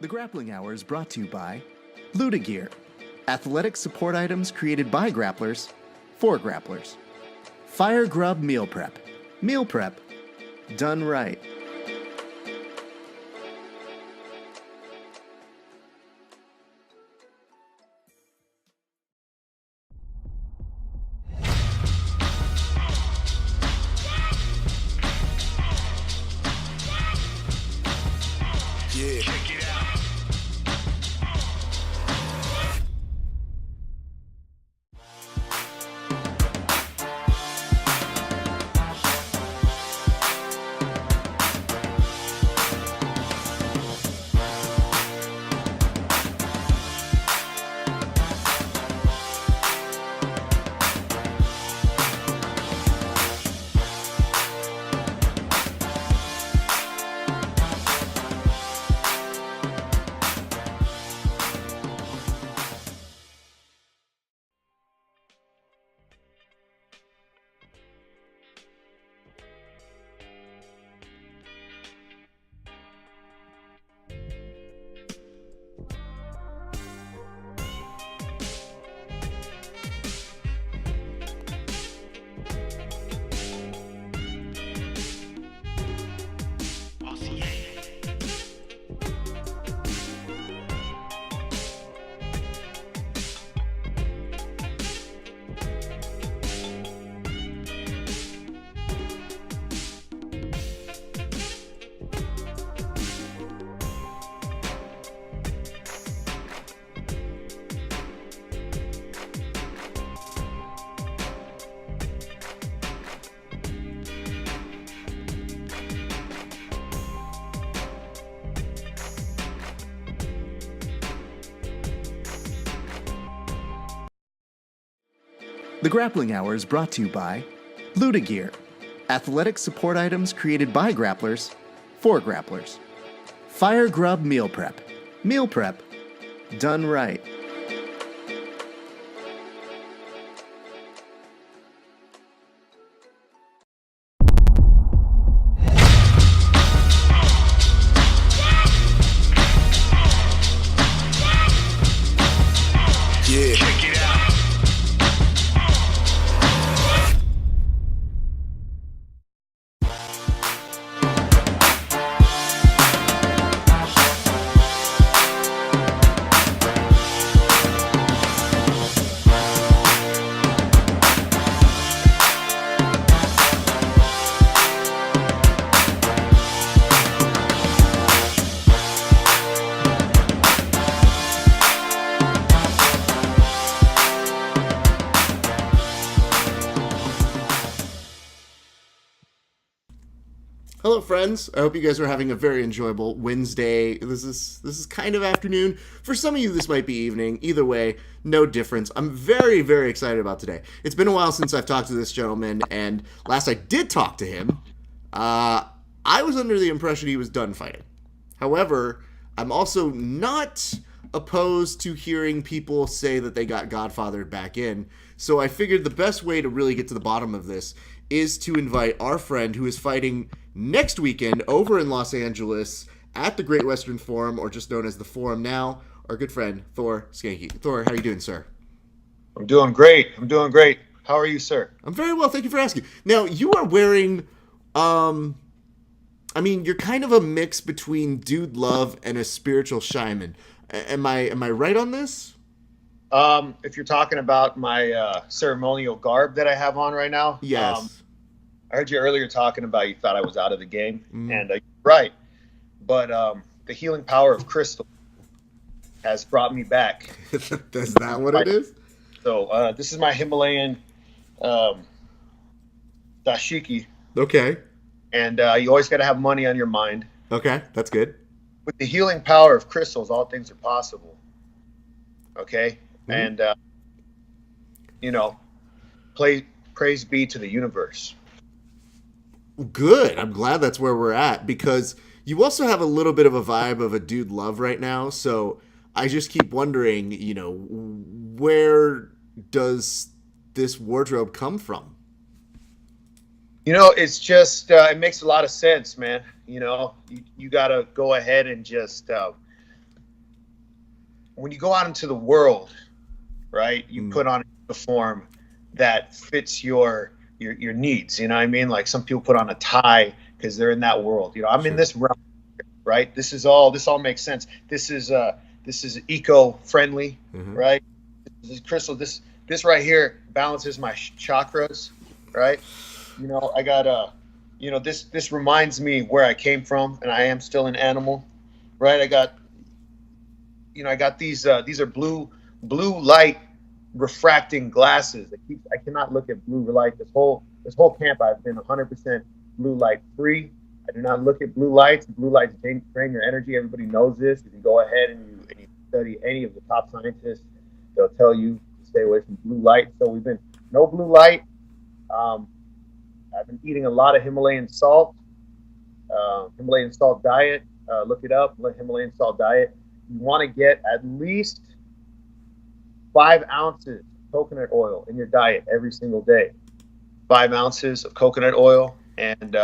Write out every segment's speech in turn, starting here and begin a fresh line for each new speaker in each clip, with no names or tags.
The Grappling Hour is brought to you by Luda Gear, athletic support items created by grapplers for grapplers. Fire Grub Meal Prep done right.
Yeah. Check it out.
The Grappling Hour is brought to you by Luda Gear, athletic support items created by grapplers for grapplers. Fire Grub Meal Prep done right.
Yeah. Check it out.
Hello, friends. I hope you guys are having a very enjoyable Wednesday. This is kind of afternoon. For some of you, this might be evening. Either way, no difference. I'm very, very excited about today. It's been a while since I've talked to this gentleman, and last I did talk to him, I was under the impression he was done fighting. However, I'm also not opposed to hearing people say that they got godfathered back in. So I figured the best way to really get to the bottom of this is to invite our friend who is fighting next weekend over in Los Angeles at the Great Western Forum, or just known as the Forum now, our good friend, Thor Skancke. Thor, how are you doing, sir?
I'm doing great. How are you, sir?
I'm very well, thank you for asking. Now, you are wearing, you're kind of a mix between Dude Love and a spiritual shaman. Am I right on this?
If you're talking about my ceremonial garb that I have on right now,
Yes.
I heard you earlier talking about you thought I was out of the game, and you're right. But the healing power of crystal has brought me back.
Is that what it is?
So this is my Himalayan dashiki.
Okay.
And you always got to have money on your mind.
Okay, that's good.
With the healing power of crystals, all things are possible. Okay? And, praise be to the universe.
Good. I'm glad that's where we're at, because you also have a little bit of a vibe of a Dude Love right now. So I just keep wondering, where does this wardrobe come from?
It's just, it makes a lot of sense, man. You got to go ahead and just when you go out into the world, right, you put on a uniform that fits your needs. You know what I mean? Like some people put on a tie because they're in that world. You know, I'm in this realm, right? This all makes sense. This is eco-friendly, right? This is crystal. This right here balances my chakras, right? You know, I got you know, this reminds me where I came from, and I am still an animal, right? I got these are blue light refracting glasses. I cannot look at blue light. This whole camp I've been 100% blue light free. I do not look at blue lights. Blue lights drain your energy. Everybody knows this. If you go ahead and you study any of the top scientists, they'll tell you to stay away from blue light. So we've been no blue light. I've been eating a lot of Himalayan salt diet. Look it up, Himalayan salt diet. You want to get at least 5 ounces of coconut oil in your diet every single day. 5 ounces of coconut oil, and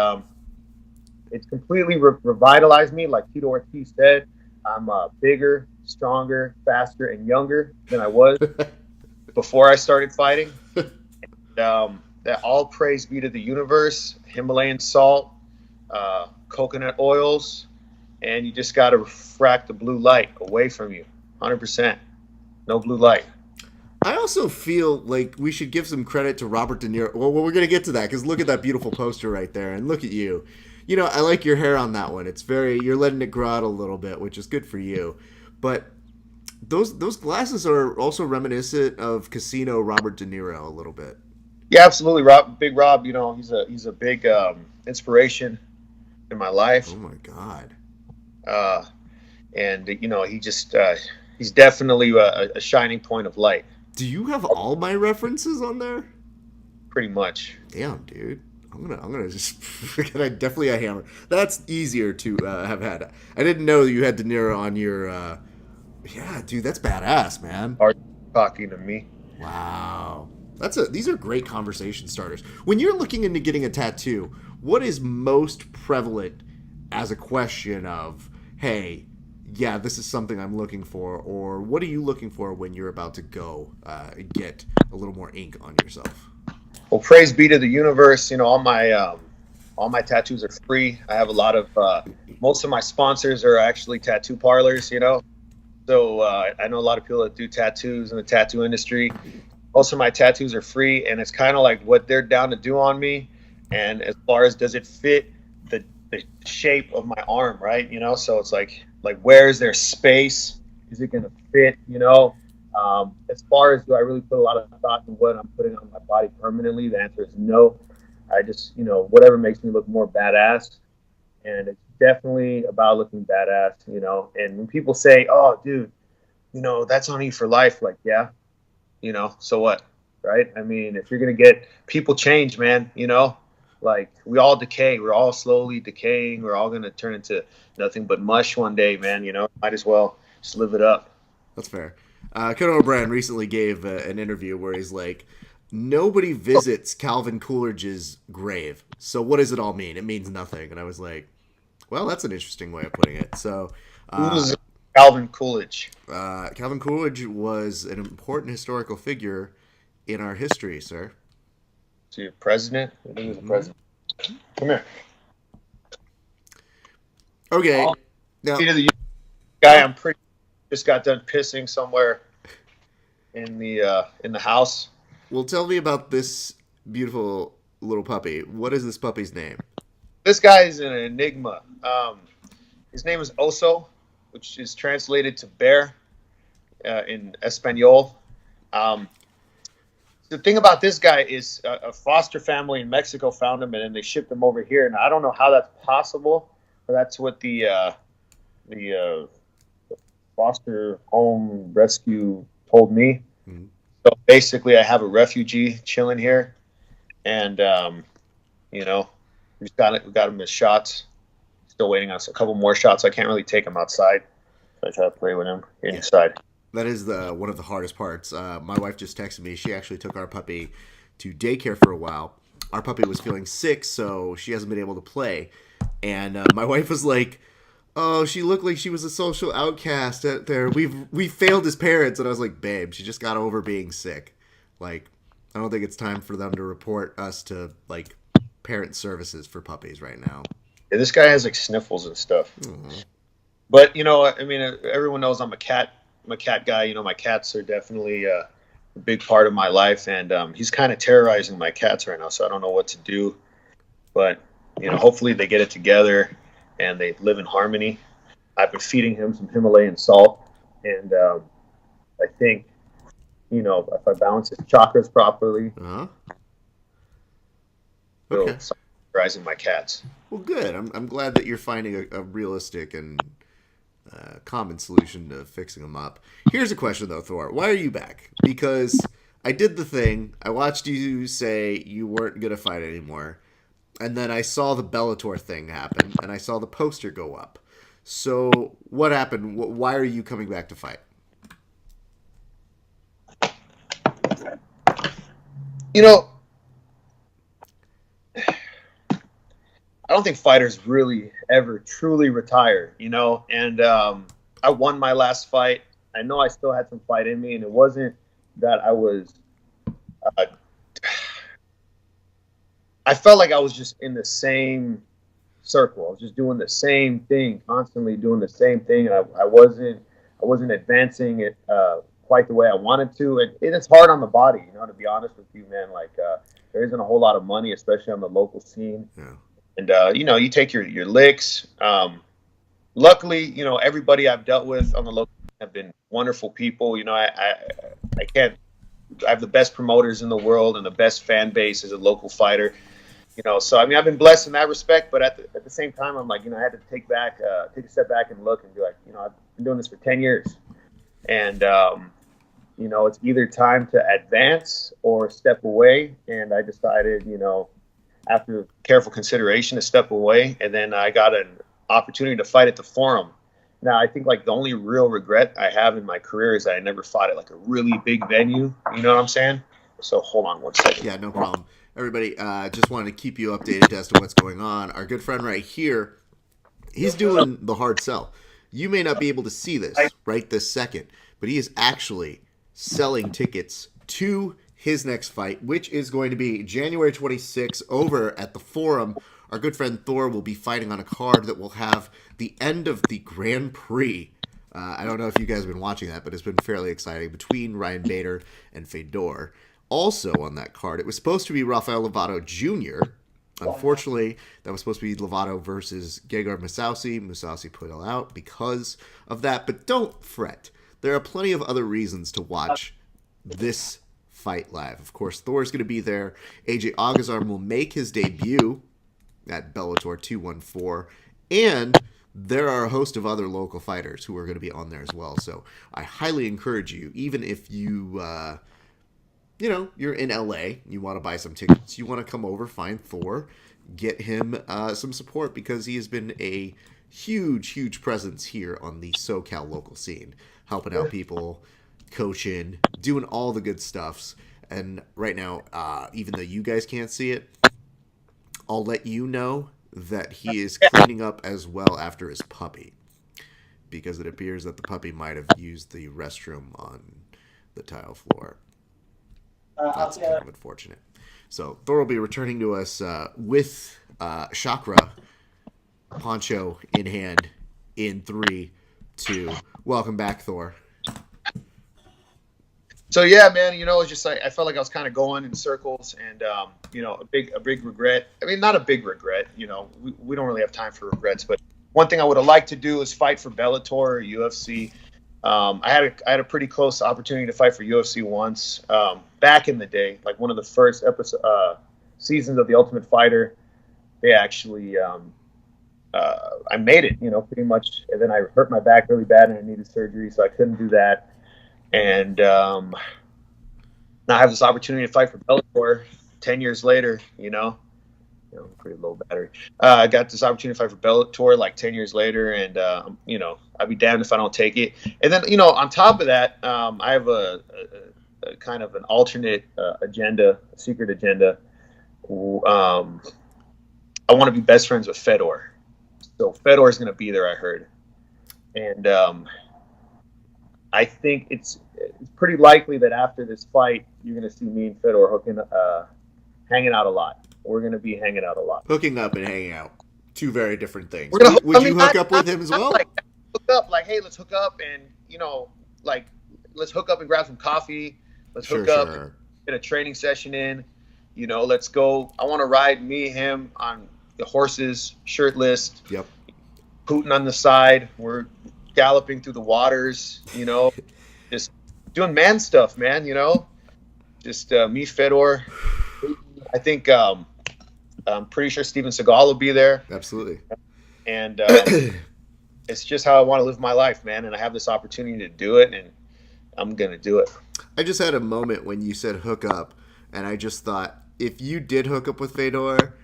it's completely revitalized me. Like Tito Ortiz said, I'm bigger, stronger, faster, and younger than I was before I started fighting. And, that all praise be to the universe, Himalayan salt, coconut oils, and you just got to refract the blue light away from you. 100%. No blue light.
I also feel like we should give some credit to Robert De Niro. Well, we're going to get to that because look at that beautiful poster right there, and look at you. You know, I like your hair on that one. It's you're letting it grow out a little bit, which is good for you. But those glasses are also reminiscent of Casino Robert De Niro a little bit.
Yeah, absolutely. Big Rob, you know, he's a big inspiration in my life.
Oh my God.
And you know, he's definitely a shining point of light.
Do you have all my references on there?
Pretty much.
Damn, dude. I'm gonna just I definitely a hammer. That's easier to have had. I didn't know you had De Niro on your. Yeah, dude, that's badass, man.
Are you talking to me?
Wow. These are great conversation starters. When you're looking into getting a tattoo, what is most prevalent as a question of, hey, yeah, this is something I'm looking for, or what are you looking for when you're about to go get a little more ink on yourself?
Well, praise be to the universe. You know, all my tattoos are free. I have a lot of most of my sponsors are actually tattoo parlors. You know, so I know a lot of people that do tattoos in the tattoo industry. Most of my tattoos are free, and it's kind of like what they're down to do on me. And as far as does it fit the shape of my arm, right? You know, so it's like where is there space? Is it going to fit? You know, as far as do I really put a lot of thought in what I'm putting on my body permanently? The answer is no. I just, you know, whatever makes me look more badass, and it's definitely about looking badass. You know, and when people say, "Oh, dude, you know, that's on you for life," like, yeah. You know, so what, right? I mean, if you're going to get people change, man, you know, like we all decay. We're all slowly decaying. We're all going to turn into nothing but mush one day, man. You know, might as well just live it up.
That's fair. Conan O'Brien recently gave an interview where he's like, nobody visits Calvin Coolidge's grave. So what does it all mean? It means nothing. And I was like, well, that's an interesting way of putting it. So
who's Calvin Coolidge?
Calvin Coolidge was an important historical figure in our history, sir.
So you're president? I think he was a president. Come here.
Okay. Now,
the guy I'm pretty just got done pissing somewhere in the house.
Well, tell me about this beautiful little puppy. What is this puppy's name?
This guy is an enigma. His name is Oso, which is translated to bear in Espanol. The thing about this guy is a foster family in Mexico found him, and then they shipped him over here. And I don't know how that's possible, but that's what the foster home rescue told me. Mm-hmm. So basically, I have a refugee chilling here, and you know, we got him his shots. Still waiting on a couple more shots. I can't really take him outside. So I try to play with him inside.
That is one of the hardest parts. My wife just texted me. She actually took our puppy to daycare for a while. Our puppy was feeling sick, so she hasn't been able to play. And my wife was like, oh, she looked like she was a social outcast out there. We failed as parents, and I was like, babe, she just got over being sick. Like, I don't think it's time for them to report us to like parent services for puppies right now.
Yeah, this guy has like sniffles and stuff.
Mhm.
But I mean, everyone knows I'm a cat guy. My cats are definitely a big part of my life, and he's kind of terrorizing my cats right now. So I don't know what to do. But hopefully they get it together and they live in harmony. I've been feeding him some Himalayan salt, and I think if I balance his chakras properly,
Uh-huh.
he'll
Okay.
start terrorizing my cats.
Well, good. I'm glad that you're finding a realistic and common solution to fixing them up. Here's a question though, Thor. Why are you back? Because I did the thing. I watched you say you weren't gonna fight anymore, and then I saw the Bellator thing happen, and I saw the poster go up. So what happened? Why are you coming back to fight?
You know, I don't think fighters really ever truly retire, and I won my last fight. I know I still had some fight in me, and it wasn't that uh, I felt like I was just in the same circle. I was just doing the same thing, constantly doing the same thing, and I wasn't advancing it quite the way I wanted to. And it's hard on the body, to be honest with you, man. Like there isn't a whole lot of money, especially on the local scene.
Yeah.
And you take your licks. Luckily, everybody I've dealt with on the local have been wonderful people. I can't. I have the best promoters in the world and the best fan base as a local fighter. So I mean, I've been blessed in that respect. But at the same time, I'm like, I had to take a step back and look and be like, I've been doing this for 10 years, and it's either time to advance or step away. And I decided, after careful consideration, to step away. And then I got an opportunity to fight at the Forum. Now, I think like the only real regret I have in my career is that I never fought at like a really big venue. You know what I'm saying? So hold on one second.
Yeah, no problem. Everybody, just wanted to keep you updated as to what's going on. Our good friend right here, he's doing the hard sell. You may not be able to see this right this second, but he is actually selling tickets to his next fight, which is going to be January 26th over at the Forum. Our good friend Thor will be fighting on a card that will have the end of the Grand Prix. I don't know if you guys have been watching that, but it's been fairly exciting between Ryan Bader and Fedor. Also on that card, it was supposed to be Rafael Lovato Jr. Unfortunately, that was supposed to be Lovato versus Gegard Mousasi. Mousasi put it out because of that. But don't fret. There are plenty of other reasons to watch this fight live. Of course, Thor's going to be there. AJ Agazarm will make his debut at Bellator 214. And there are a host of other local fighters who are going to be on there as well. So I highly encourage you, even if you... you're in LA, you want to buy some tickets, you want to come over, find Thor, get him some support because he has been a huge presence here on the SoCal local scene, helping out people, coaching, doing all the good stuffs. And right now, even though you guys can't see it, I'll let you know that he is cleaning up as well after his puppy, because it appears that the puppy might have used the restroom on the tile floor. That's kind of unfortunate. So Thor will be returning to us with Chakra poncho in hand in 3, 2. Welcome back, Thor.
So yeah, man, it's just like I felt like I was kind of going in circles, and a big regret. I mean, not a big regret. We don't really have time for regrets, but one thing I would have liked to do is fight for Bellator or UFC. I had a pretty close opportunity to fight for UFC once back in the day, like one of the first seasons of The Ultimate Fighter. They actually I made it, pretty much, and then I hurt my back really bad and I needed surgery, so I couldn't do that. And now I have this opportunity to fight for Bellator 10 years later, pretty low battery. I got this opportunity to fight for Bellator like 10 years later, and I'd be damned if I don't take it. And then on top of that, I have a kind of an alternate agenda, a secret agenda. I want to be best friends with Fedor. So Fedor's going to be there, I heard. And I think it's pretty likely that after this fight, you're going to see me and Fedor hanging out a lot. We're going to be hanging out a lot.
Hooking up and hanging out. Two very different things.
We're gonna,
Would you hook up with him as well?
Like, hook up, like, hey, let's hook up and, like, let's hook up and grab some coffee. Let's hook up and get a training session in. Let's go. I want to ride me, him on the horses, shirtless.
Yep.
Putin on the side. We're galloping through the waters, just doing man stuff, man, just me, Fedor. I think I'm pretty sure Steven Seagal will be there.
Absolutely.
And it's just how I want to live my life, man. And I have this opportunity to do it, and I'm going to do it.
I just had a moment when you said hook up, and I just thought, if you did hook up with Fedor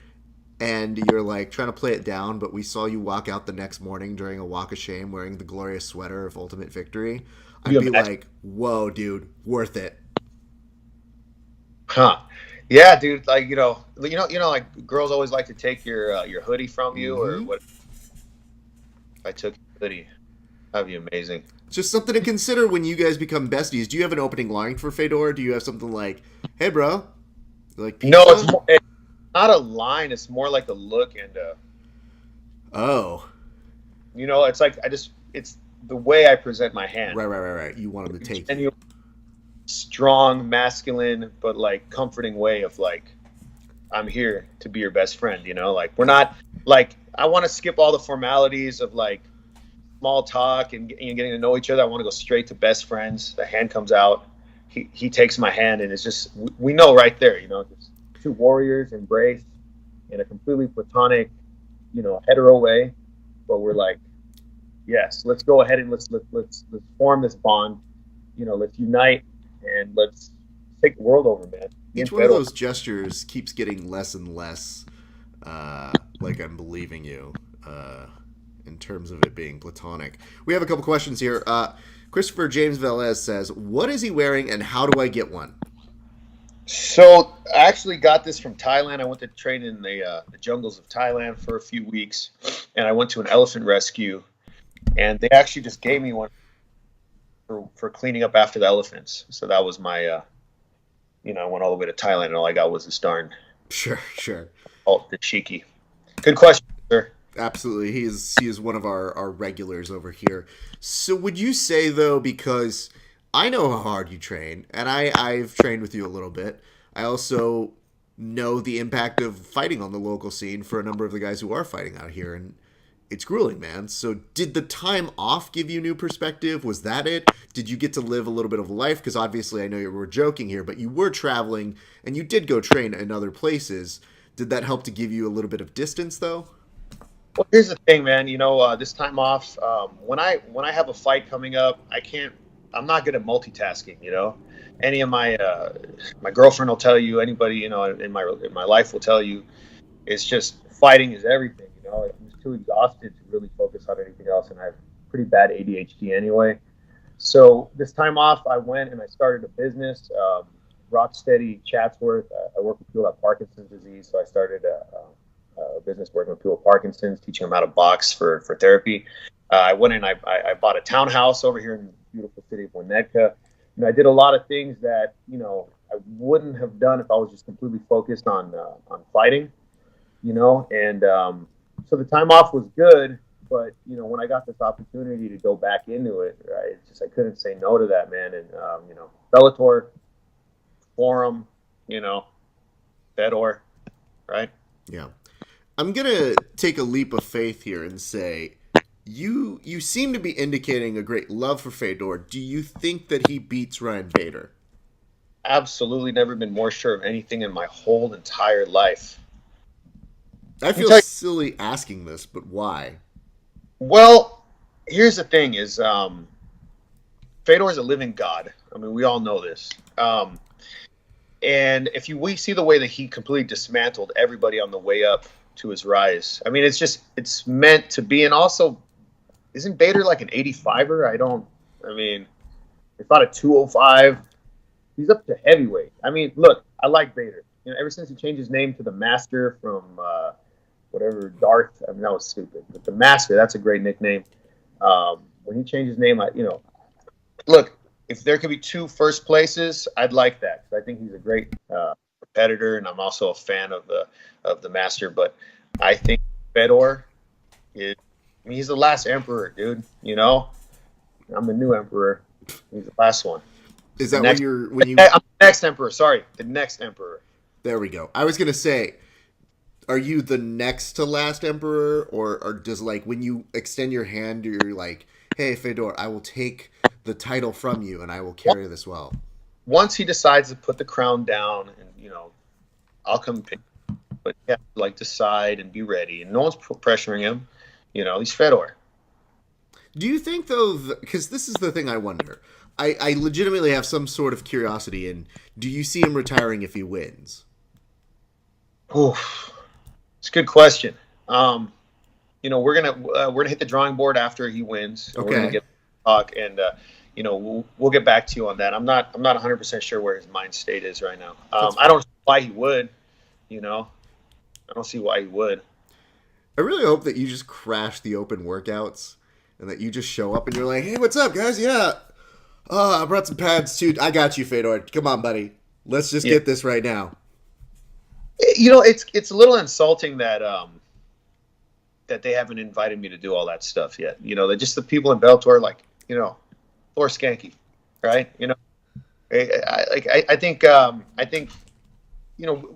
and you're like trying to play it down, but we saw you walk out the next morning during a walk of shame wearing the glorious sweater of Ultimate Victory, I'd be like, whoa, dude, worth it.
Huh. Yeah, dude. Like, like girls always like to take your hoodie from you or what. If I took your hoodie, that'd be amazing.
Just something to consider when you guys become besties. Do you have an opening line for Fedor? Do you have something like, hey, bro? Like pizza?
No, it's not a line. It's more like a look and it's like it's the way I present my hand.
Right. You want him to take
it. Strong, masculine, but like comforting way of like, I'm here to be your best friend, like we're not like, I want to skip all the formalities of like small talk and getting to know each other. I want to go straight to best friends. The hand comes out. He takes my hand, and it's just, we know right there, just two warriors embrace in a completely platonic, hetero way. But we're like, yes, let's go ahead and let's form this bond. Let's unite and let's take the world over, man.
Each one of those gestures keeps getting less and less like I'm believing you in terms of it being platonic. We have a couple questions here. Christopher James Velez says, what is he wearing and how do I get one?
So I actually got this from Thailand. I went to train in the jungles of Thailand for a few weeks, and I went to an elephant rescue, and they actually just gave me one for cleaning up after the elephants. So that was my, I went all the way to Thailand, and all I got was this darn.
Sure.
The cheeky. Good question, sir.
Absolutely. He is one of our regulars over here. So would you say, though, because I know how hard you train, and I've trained with you a little bit, I also know the impact of fighting on the local scene for a number of the guys who are fighting out here, and it's grueling, man. So did the time off give you new perspective? Was that it? Did you get to live a little bit of life? Because obviously I know you were joking here, but you were traveling, and you did go train in other places. Did that help to give you a little bit of distance, though?
Well, here's the thing, man. This time off, when I have a fight coming up, I'm not good at multitasking. Any of my girlfriend will tell you, anybody in my life will tell you, it's just fighting is everything. I'm just too exhausted to really focus on anything else, and I have pretty bad ADHD anyway. So this time off, I went and I started a business, Rocksteady Chatsworth. I work with people that have Parkinson's disease, so I started a business working with people with Parkinson's, teaching them how to box for therapy. I went and I bought a townhouse over here in the beautiful city of Winnetka. I did a lot of things that I wouldn't have done if I was just completely focused on fighting. And so the time off was good, but when I got this opportunity to go back into it, right, it's just I couldn't say no to that, man. And Bellator, Forum, Fedor, right?
Yeah. I'm going to take a leap of faith here and say you seem to be indicating a great love for Fedor. Do you think that he beats Ryan Bader?
Absolutely never been more sure of anything in my whole entire life.
I feel silly asking this, but why?
Well, here's the thing is Fedor is a living god. I mean, we all know this. And we see the way that he completely dismantled everybody on the way up to his rise. I mean, it's meant to be. And also, isn't Bader like an 85er? He fought at 205. He's up to heavyweight. I mean, look, I like Bader. Ever since he changed his name to the Master from whatever, Darth. I mean, that was stupid. But the Master, that's a great nickname. When he changed his name, look, if there could be 2 first places, I'd like that. I think he's a great competitor, and I'm also a fan of the Master. But I think Fedor he's the last emperor, dude. I'm the new emperor. He's the last one.
Is that
I'm the next emperor? Sorry, the next emperor.
There we go. I was gonna say, are you the next to last emperor, or does when you extend your hand, you're like, hey, Fedor, I will take the title from you and I will carry this well.
Once he decides to put the crown down, and I'll come pick. But decide and be ready, and no one's pressuring him. He's Fedor.
Do you think though? Because this is the thing I wonder. I legitimately have some sort of curiosity, and do you see him retiring if he wins?
Oof. It's a good question. We're gonna hit the drawing board after he wins.
Okay.
We're gonna get talk, and we'll get back to you on that. I'm not 100% sure where his mind state is right now. I don't see why he would. I don't see why he would.
I really hope that you just crash the open workouts and that you just show up and you're like, hey, what's up, guys? Yeah. I brought some pads too. I got you, Fedor. Come on, buddy. Let's just get this right now.
It's a little insulting that that they haven't invited me to do all that stuff yet. They're just the people in Bellator, Thor Skancke, right? I think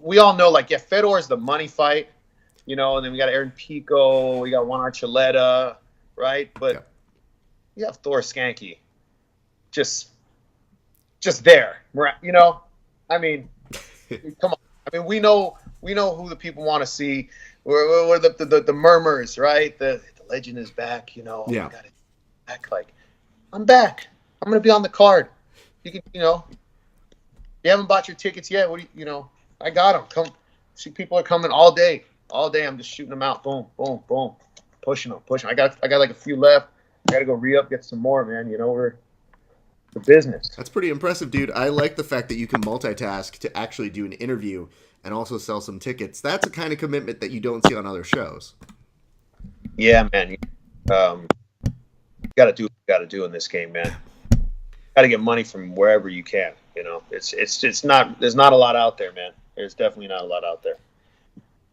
we all know, Fedor is the money fight, and then we got Aaron Pico, we got Juan Archuleta, right? But you have Thor Skancke just there, I mean, come on. I mean, we know who the people want to see. We're the murmurs, right? The legend is back, Yeah. Oh my God, it's back. I'm back. I'm going to be on the card. You can, you haven't bought your tickets yet. What do you, I got them. Come see, people are coming all day. All day, I'm just shooting them out. Boom, boom, boom. Pushing them. I got a few left. I got to go re-up, get some more, man. We're the business.
That's pretty impressive, dude. I like the fact that you can multitask to actually do an interview and also sell some tickets. That's a kind of commitment that you don't see on other shows.
Yeah, man. You got to do what you got to do in this game, man. Got to get money from wherever you can. It's not. There's not a lot out there, man. There's definitely not a lot out there.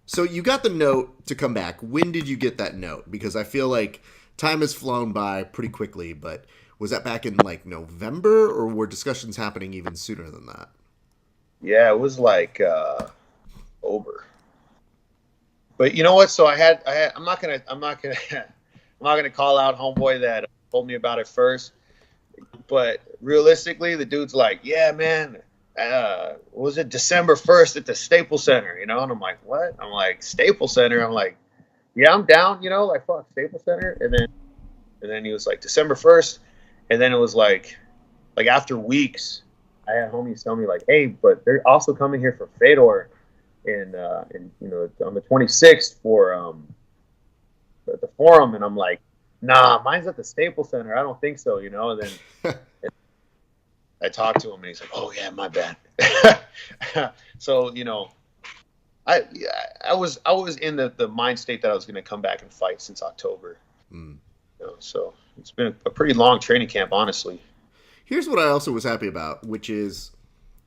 So you got the note to come back. When did you get that note? Because I feel like time has flown by pretty quickly, but was that back in November, or were discussions happening even sooner than that?
Yeah, it was October. But you know what? So I'm not gonna call out homeboy that told me about it first. But realistically, the dude's like, yeah, man, what was it, December 1st at the Staples Center, And I'm like, what? I'm like, Staples Center? I'm like, yeah, I'm down, fuck, Staples Center. And then he was like, December 1st. And then it was after weeks, I had homies tell me hey, but they're also coming here for Fedor and on the 26th for the forum. And I'm like, nah, mine's at the Staples Center. I don't think so, And then I talked to him, and he's like, oh yeah, my bad. So I was in the mind state that I was going to come back and fight since October. So it's been a pretty long training camp, honestly.
Here's what I also was happy about, which is,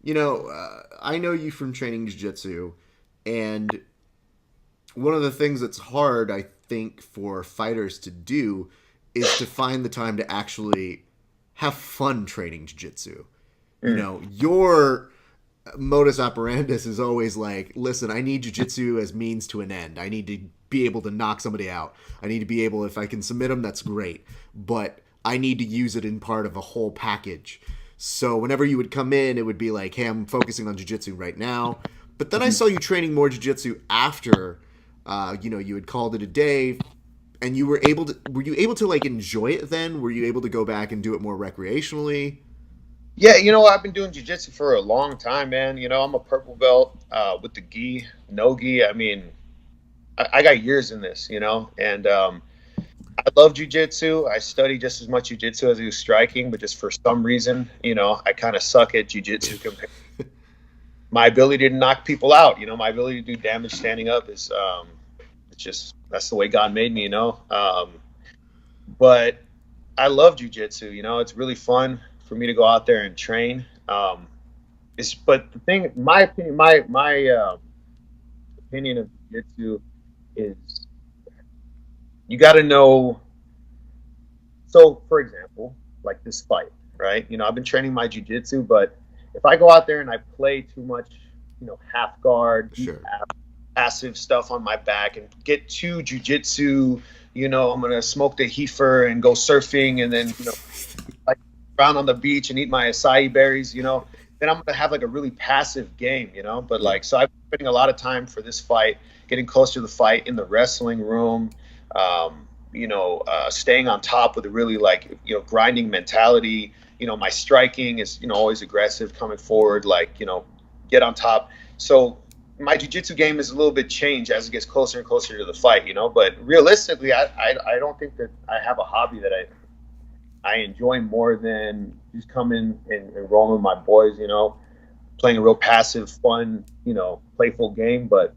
I know you from training jiu-jitsu, and one of the things that's hard, I think, for fighters to do is to find the time to actually have fun training jiu-jitsu. Your modus operandus is always listen, I need jiu-jitsu as means to an end. I need to be able to knock somebody out. I need to be able, if I can submit them, that's great. But I need to use it in part of a whole package. So whenever you would come in, it would be hey, I'm focusing on jiu-jitsu right now. But then I saw you training more jiu-jitsu after, you had called it a day, and were you able to enjoy it then? Were you able to go back and do it more recreationally?
Yeah, I've been doing jiu-jitsu for a long time, man. I'm a purple belt with the gi, no gi. I mean, I got years in this, and I love jiu-jitsu. I study just as much jiu-jitsu as I do striking, but just for some reason, I kind of suck at jiu-jitsu compared. My ability to knock people out, my ability to do damage standing up is that's the way God made me, But I love jujitsu. It's really fun for me to go out there and train. But the thing, my opinion, my opinion of jujitsu is you got to know. So, for example, like this fight, right? I've been training my jujitsu, but if I go out there and I play too much, half guard,
Sure.
passive stuff on my back, and get too jujitsu, I'm gonna smoke the heifer and go surfing, and then like around on the beach and eat my acai berries, then I'm gonna have like a really passive game, But like, so I've been spending a lot of time for this fight, getting closer to the fight in the wrestling room. Staying on top with a really like, grinding mentality. My striking is, always aggressive, coming forward, like, get on top. So my jiu-jitsu game is a little bit changed as it gets closer and closer to the fight, But realistically, I don't think that I have a hobby that I enjoy more than just coming and rolling with my boys, playing a real passive, fun, playful game. But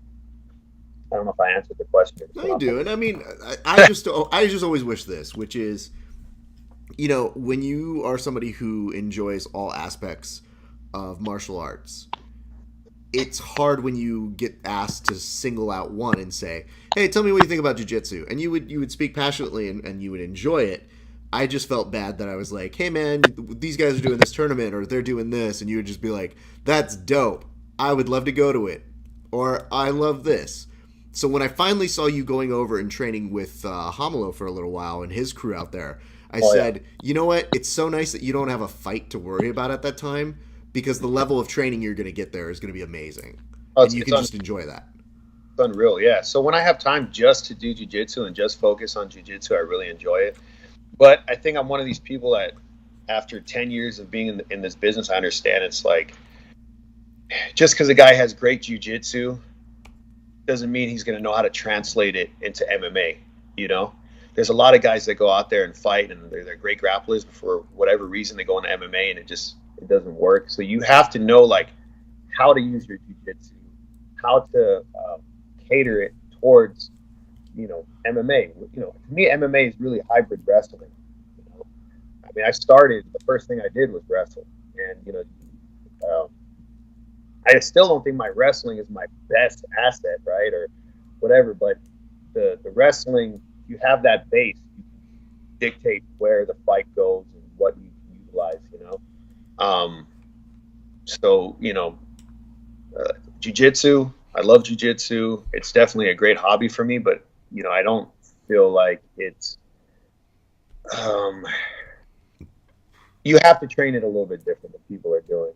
I don't know if I answered the question.
No, you do. And I mean, I just always wish this, which is, when you are somebody who enjoys all aspects of martial arts, it's hard when you get asked to single out one and say, hey, tell me what you think about jiu-jitsu. And you would speak passionately and you would enjoy it. I just felt bad that I was like, hey, man, these guys are doing this tournament or they're doing this. And you would just be like, that's dope. I would love to go to it. Or I love this. So when I finally saw you going over and training with Hamelo for a little while and his crew out there, I said, you know what? It's so nice that you don't have a fight to worry about at that time because the level of training you're going to get there is going to be amazing. And you can just enjoy that.
It's unreal, yeah. So when I have time just to do jiu-jitsu and just focus on jiu-jitsu, I really enjoy it. But I think I'm one of these people that after 10 years of being in this business, I understand it's like just because a guy has great jiu-jitsu doesn't mean he's going to know how to translate it into MMA, There's a lot of guys that go out there and fight and they're great grapplers, but for whatever reason they go into MMA and it doesn't work. So you have to know like how to use your jiu-jitsu, how to cater it towards, MMA. To me, MMA is really hybrid wrestling. I mean, the first thing I did was wrestle, and I still don't think my wrestling is my best asset, right, or whatever. But the wrestling, you have that base, you can dictate where the fight goes and what you can utilize, So jiu-jitsu, I love jiu-jitsu. It's definitely a great hobby for me, but I don't feel like it's. You have to train it a little bit different than people are doing,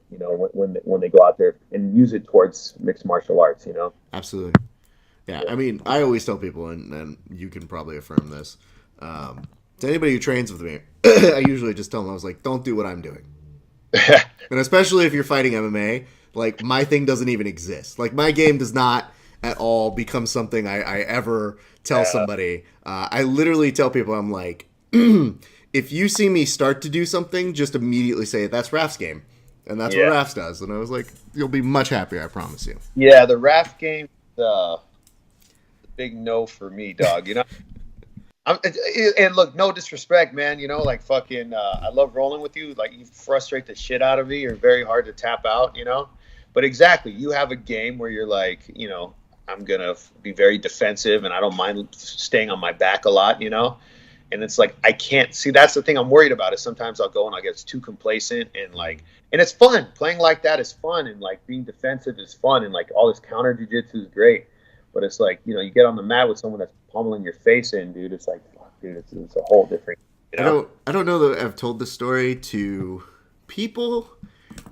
when they go out there and use it towards mixed martial arts,
Absolutely. Yeah, I mean, I always tell people, and you can probably affirm this, to anybody who trains with me, I usually just tell them, I was like, don't do what I'm doing. And especially if you're fighting MMA, like, my thing doesn't even exist. Like, my game does not at all become something I ever tell somebody. I literally tell people, I'm like, if you see me start to do something, just immediately say, that's Raf's game. And that's what Raf does. And I was like, you'll be much happier, I promise you.
Yeah, the Raf game, big no for me, dog. And look, no disrespect, man. Like fucking, I love rolling with you. Like you frustrate the shit out of me. You're very hard to tap out, But exactly, you have a game where you're like, I'm gonna be very defensive, and I don't mind staying on my back a lot, And it's like I can't see. That's the thing I'm worried about. Is sometimes I'll go and I'll get too complacent and it's fun. Playing like that is fun, and like being defensive is fun, and like all this counter jiu-jitsu is great. But it's like you get on the mat with someone that's pummeling your face in, dude. It's like, fuck, dude, it's a whole different.
I don't know that I've told this story to people,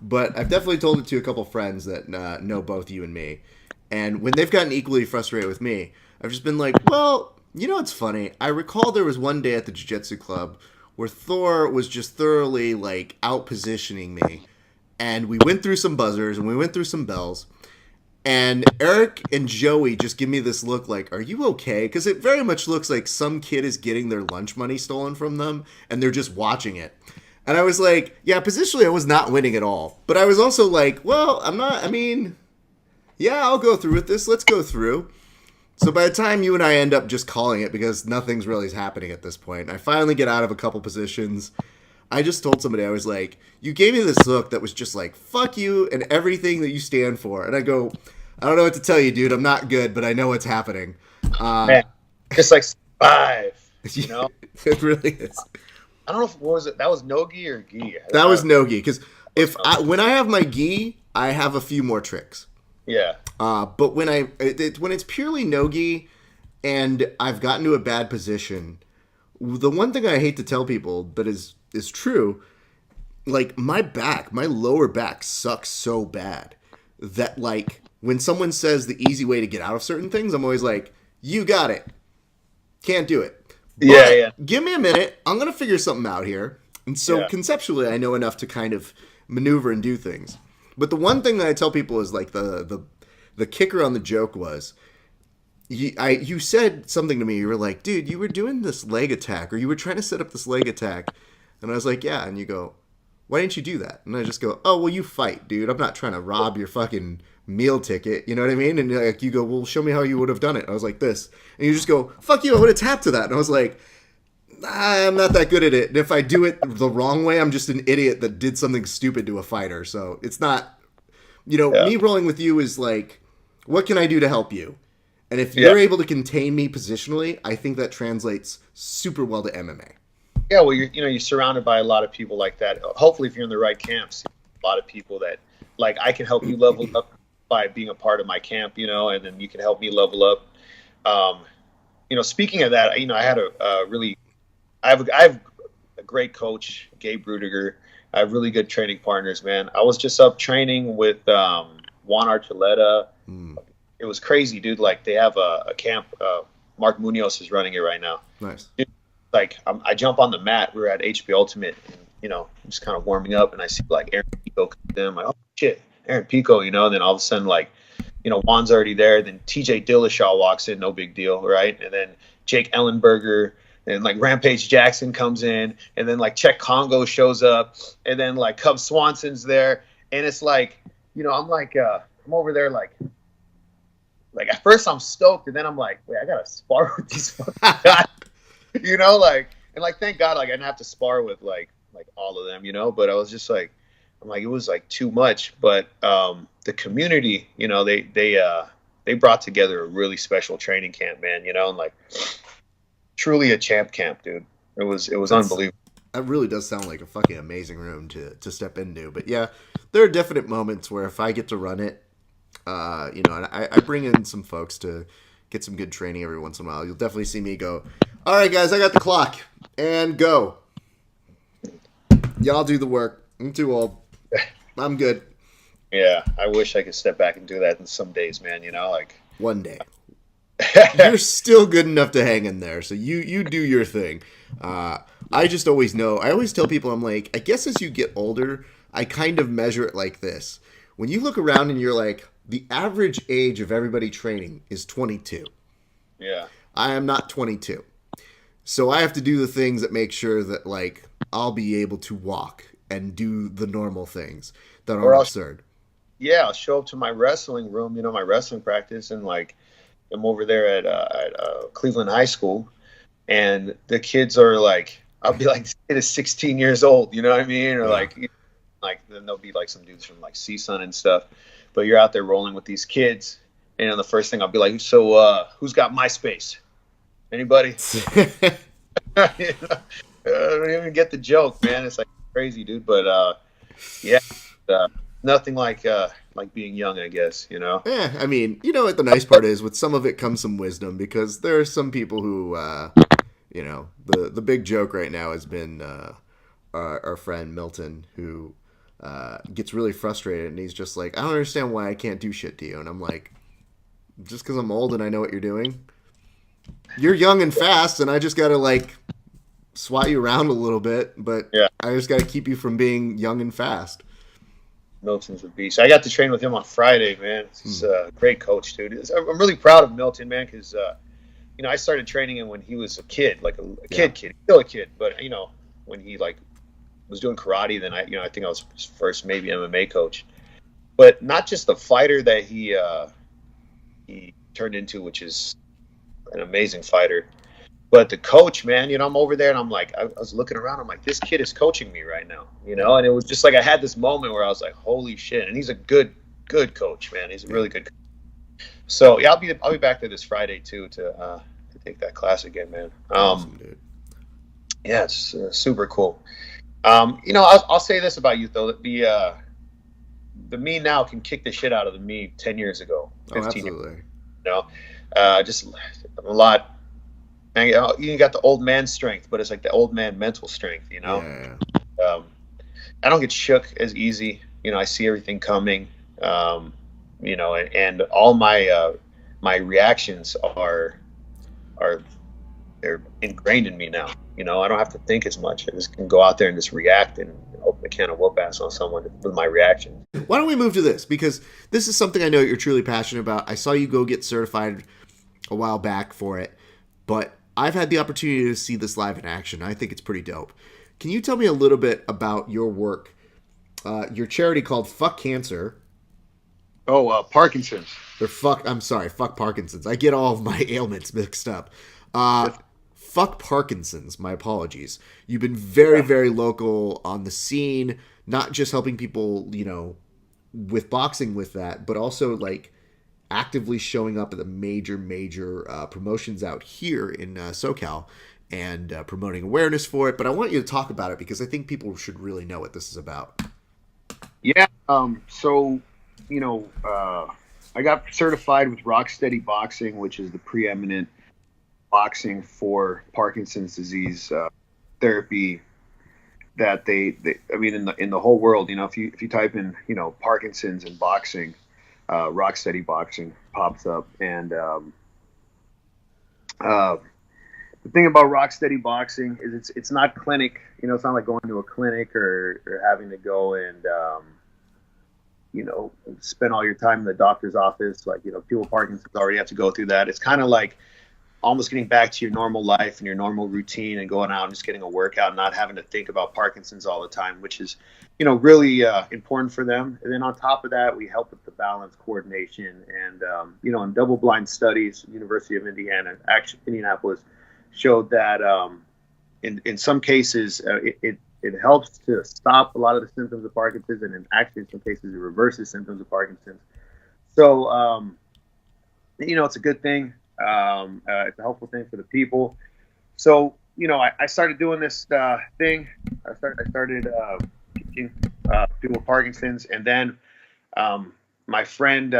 but I've definitely told it to a couple friends that know both you and me. And when they've gotten equally frustrated with me, I've just been like, well. It's funny. I recall there was one day at the jiu-jitsu club where Thor was just thoroughly, out-positioning me. And we went through some buzzers and we went through some bells. And Eric and Joey just give me this look like, are you okay? Because it very much looks like some kid is getting their lunch money stolen from them and they're just watching it. And I was like, yeah, positionally I was not winning at all. But I was also like, well, I'm not, yeah, I'll go through with this. Let's go through. So by the time you and I end up just calling it, because nothing's really happening at this point, I finally get out of a couple positions. I just told somebody, I was like, you gave me this look that was just like, fuck you and everything that you stand for. And I go, I don't know what to tell you, dude. I'm not good, but I know what's happening.
Man, just like survive, you know?
It really is.
I don't know what was it. That was no-gi or gi?
That was no-gi, because when I have my gi, I have a few more tricks.
Yeah.
But when it's purely no-gi and I've gotten to a bad position, the one thing I hate to tell people, but is true, like my lower back sucks so bad that like when someone says the easy way to get out of certain things, I'm always like, you got it. Can't do it. But
Yeah.
give me a minute. I'm going to figure something out here. And so conceptually, I know enough to kind of maneuver and do things. But the one thing that I tell people is like the kicker on the joke was, you said something to me. You were like, dude, you were doing this leg attack, or you were trying to set up this leg attack. And I was like, yeah. And you go, why didn't you do that? And I just go, oh, well, you fight, dude. I'm not trying to rob your fucking meal ticket. You know what I mean? And like, you go, well, show me how you would have done it. I was like, this. And you just go, fuck you, I would have tapped to that. And I was like, I'm not that good at it. And if I do it the wrong way, I'm just an idiot that did something stupid to a fighter. So it's not, me rolling with you is like, what can I do to help you? And if you're able to contain me positionally, I think that translates super well to MMA.
Yeah, well, you're surrounded by a lot of people like that. Hopefully, if you're in the right camps, a lot of people that, like, I can help you level up by being a part of my camp, and then you can help me level up. Speaking of that, I had I have a great coach, Gabe Rudiger. I have really good training partners, man. I was just up training with Juan Archuleta. It was crazy, dude. Like, they have a camp. Mark Munoz is running it right now.
Nice.
Dude, like, I jump on the mat. We were at HP Ultimate, and, I'm just kind of warming up, and I see, like, Aaron Pico come in. I'm like, oh, shit, Aaron Pico, and then all of a sudden, like, Juan's already there. Then TJ Dillashaw walks in, no big deal, right? And then Jake Ellenberger and, like, Rampage Jackson comes in, and then, like, Czech Congo shows up, and then, like, Cub Swanson's there, and it's like, I'm like, I'm over there, like at first I'm stoked, and then I'm like, wait, I gotta spar with these fucking guys. And like, thank God, like, I didn't have to spar with like all of them, but I was just like, I'm like, it was like too much. But the community, they brought together a really special training camp, man, and like truly a champ camp, dude. It was unbelievable.
That really does sound like a fucking amazing room to step into. But yeah, there are definite moments where if I get to run it, and I bring in some folks to get some good training every once in a while. You'll definitely see me go, all right, guys, I got the clock, and go. Y'all do the work. I'm too old. I'm good.
Yeah, I wish I could step back and do that in some days, man, like.
One day. You're still good enough to hang in there, so you do your thing. I just always know. I always tell people, I'm like, I guess as you get older, I kind of measure it like this. When you look around and you're like, the average age of everybody training is 22.
Yeah.
I am not 22. So I have to do the things that make sure that, like, I'll be able to walk and do the normal things that are absurd.
Yeah, I'll show up to my wrestling room, my wrestling practice, and, like, I'm over there at Cleveland High School, and the kids are, like, I'll be like, this kid is 16 years old, you know what I mean? Or, like, then there'll be, like, some dudes from, like, CSUN and stuff. But you're out there rolling with these kids, and the first thing I'll be like, so who's got MySpace? Anybody? I don't even get the joke, man. It's like crazy, dude. But nothing like being young, I guess.
Yeah, I mean, what the nice part is, with some of it comes some wisdom, because there are some people who, the big joke right now has been our friend Milton, who gets really frustrated, and he's just like, I don't understand why I can't do shit to you. And I'm like, just because I'm old and I know what you're doing. You're young and fast, and I just gotta, like, swat you around a little bit, but I just gotta keep you from being young and fast.
Milton's a beast. I got to train with him on Friday, man. He's a great coach, dude. I'm really proud of Milton, man, because I started training him when he was a kid, like a kid, still a kid, but when he, like, was doing karate, then I think I was his first maybe MMA coach. But not just the fighter that he turned into, which is an amazing fighter. But the coach, man, I'm over there and I'm like, I was looking around. I'm like, this kid is coaching me right now, And it was just like I had this moment where I was like, holy shit! And he's a good coach, man. He's a really good coach. So yeah, I'll be back there this Friday too to take that class again, man.
Awesome, dude.
Yeah, it's super cool. I'll say this about you though, that the me now can kick the shit out of the me 10 years ago, 15
absolutely.
years. Just a lot. Man, you got the old man strength, but it's like the old man mental strength,
Yeah.
I don't get shook as easy. I see everything coming. And all my reactions are they're ingrained in me now. I don't have to think as much. I just can go out there and just react and open a can of whoop ass on someone with my reaction.
Why don't we move to this? Because this is something I know you're truly passionate about. I saw you go get certified a while back for it, but I've had the opportunity to see this live in action. I think it's pretty dope. Can you tell me a little bit about your work, your charity called Fuck Cancer?
Oh, Parkinson's.
Or fuck Parkinson's. I get all of my ailments mixed up. Fuck Parkinson's. My apologies. You've been very, very local on the scene, not just helping people, with boxing with that, but also like actively showing up at the major promotions out here in SoCal and promoting awareness for it. But I want you to talk about it because I think people should really know what this is about.
Yeah. So, I got certified with Rocksteady Boxing, which is the preeminent boxing for Parkinson's disease therapy that they in the whole world, if you type in, Parkinson's and boxing, Rocksteady Boxing pops up. And the thing about Rocksteady Boxing is it's not clinic. It's not like going to a clinic or having to go and spend all your time in the doctor's office. Like, people with Parkinson's already have to go through that. It's kind of like almost getting back to your normal life and your normal routine and going out and just getting a workout and not having to think about Parkinson's all the time, which is, really important for them. And then on top of that, we help with the balance, coordination, and, in double-blind studies, University of Indiana, actually Indianapolis, showed that in some cases it helps to stop a lot of the symptoms of Parkinson's, and actually in some cases it reverses symptoms of Parkinson's. So, it's a good thing. It's a helpful thing for the people. So, I started doing this thing. I started teaching people with Parkinson's, and then my friend,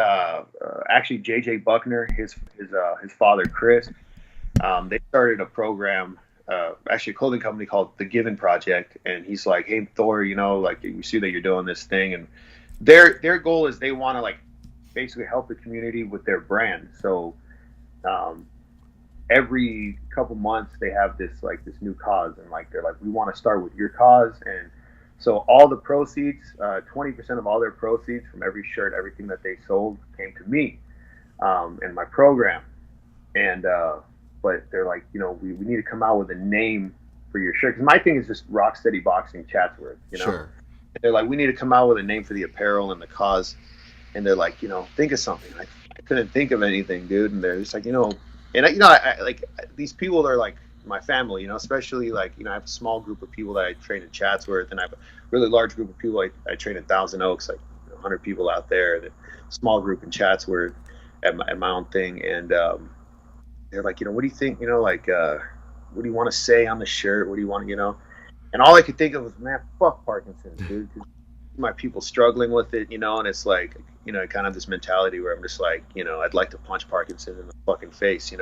actually JJ Buckner, his father Chris, they started a program, actually a clothing company called The Given Project, and he's like, "Hey Thor, like you see that you're doing this thing," and their goal is they want to like basically help the community with their brand. So every couple months they have this new cause, and like they're like, we want to start with your cause. And so all the proceeds, 20% of all their proceeds from every shirt, everything that they sold, came to me and my program. And but they're like, we need to come out with a name for your shirt, because my thing is just Rocksteady Boxing Chatsworth,
Sure.
And they're like, we need to come out with a name for the apparel and the cause. And they're like, think of something. I couldn't think of anything, dude. And they're just like, and I like these people are like my family, especially like, I have a small group of people that I train in Chatsworth, and I have a really large group of people I train in Thousand Oaks, like 100 people out there, and a small group in Chatsworth at my own thing. And they're like, what do you think, what do you want to say on the shirt? What do you want, And all I could think of was, man, fuck Parkinson's, dude. My people struggling with it, and it's like, kind of this mentality where I'm just like, I'd like to punch Parkinson's in the fucking face,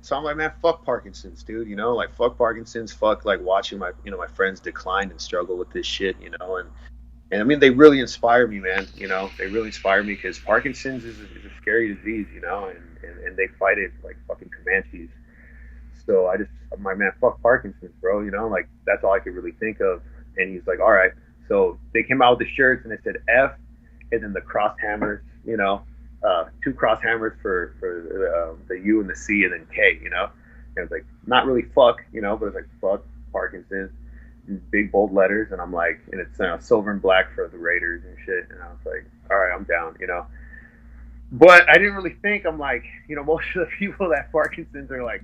So I'm like, man, fuck Parkinson's, dude, like fuck Parkinson's, fuck like watching my, my friends decline and struggle with this shit, and I mean, they really inspire me, man, they really inspire me, because Parkinson's is a scary disease, and they fight it like fucking Comanches. So I'm like, man, fuck Parkinson's, bro, like that's all I could really think of. And he's like, all right. So they came out with the shirts, and it said F, and then the cross hammers, 2 cross hammers for the U and the C, and then K, And it's like, not really fuck, but it's like fuck Parkinson's, in big bold letters. And I'm like, and it's silver and black for the Raiders and shit. And I was like, all right, I'm down,
But I didn't really think. I'm like, most of the people that Parkinson's are like,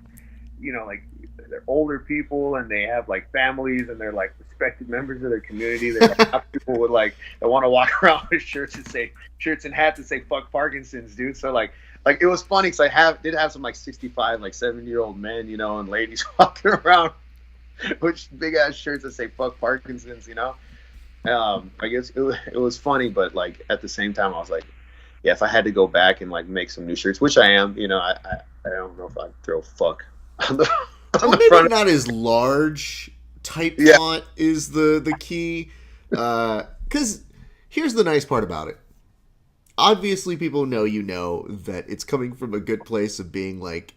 like they're older people and they have like families and they're like respected members of their community. They're like not people with like that want to walk around with shirts and hats that say "fuck Parkinson's," dude. So like it was funny because did have some like 65, like 70-year-old men, and ladies walking around with big ass shirts that say "fuck Parkinson's," I guess it was funny, but like at the same time, I was like, yeah, if I had to go back and like make some new shirts, which I am, I don't know if I'd throw "fuck" on the on
Well,
the
maybe
front.
not as large. Type
Yeah,
font is the key. Because here's the nice part about it. Obviously, people know that it's coming from a good place of being like,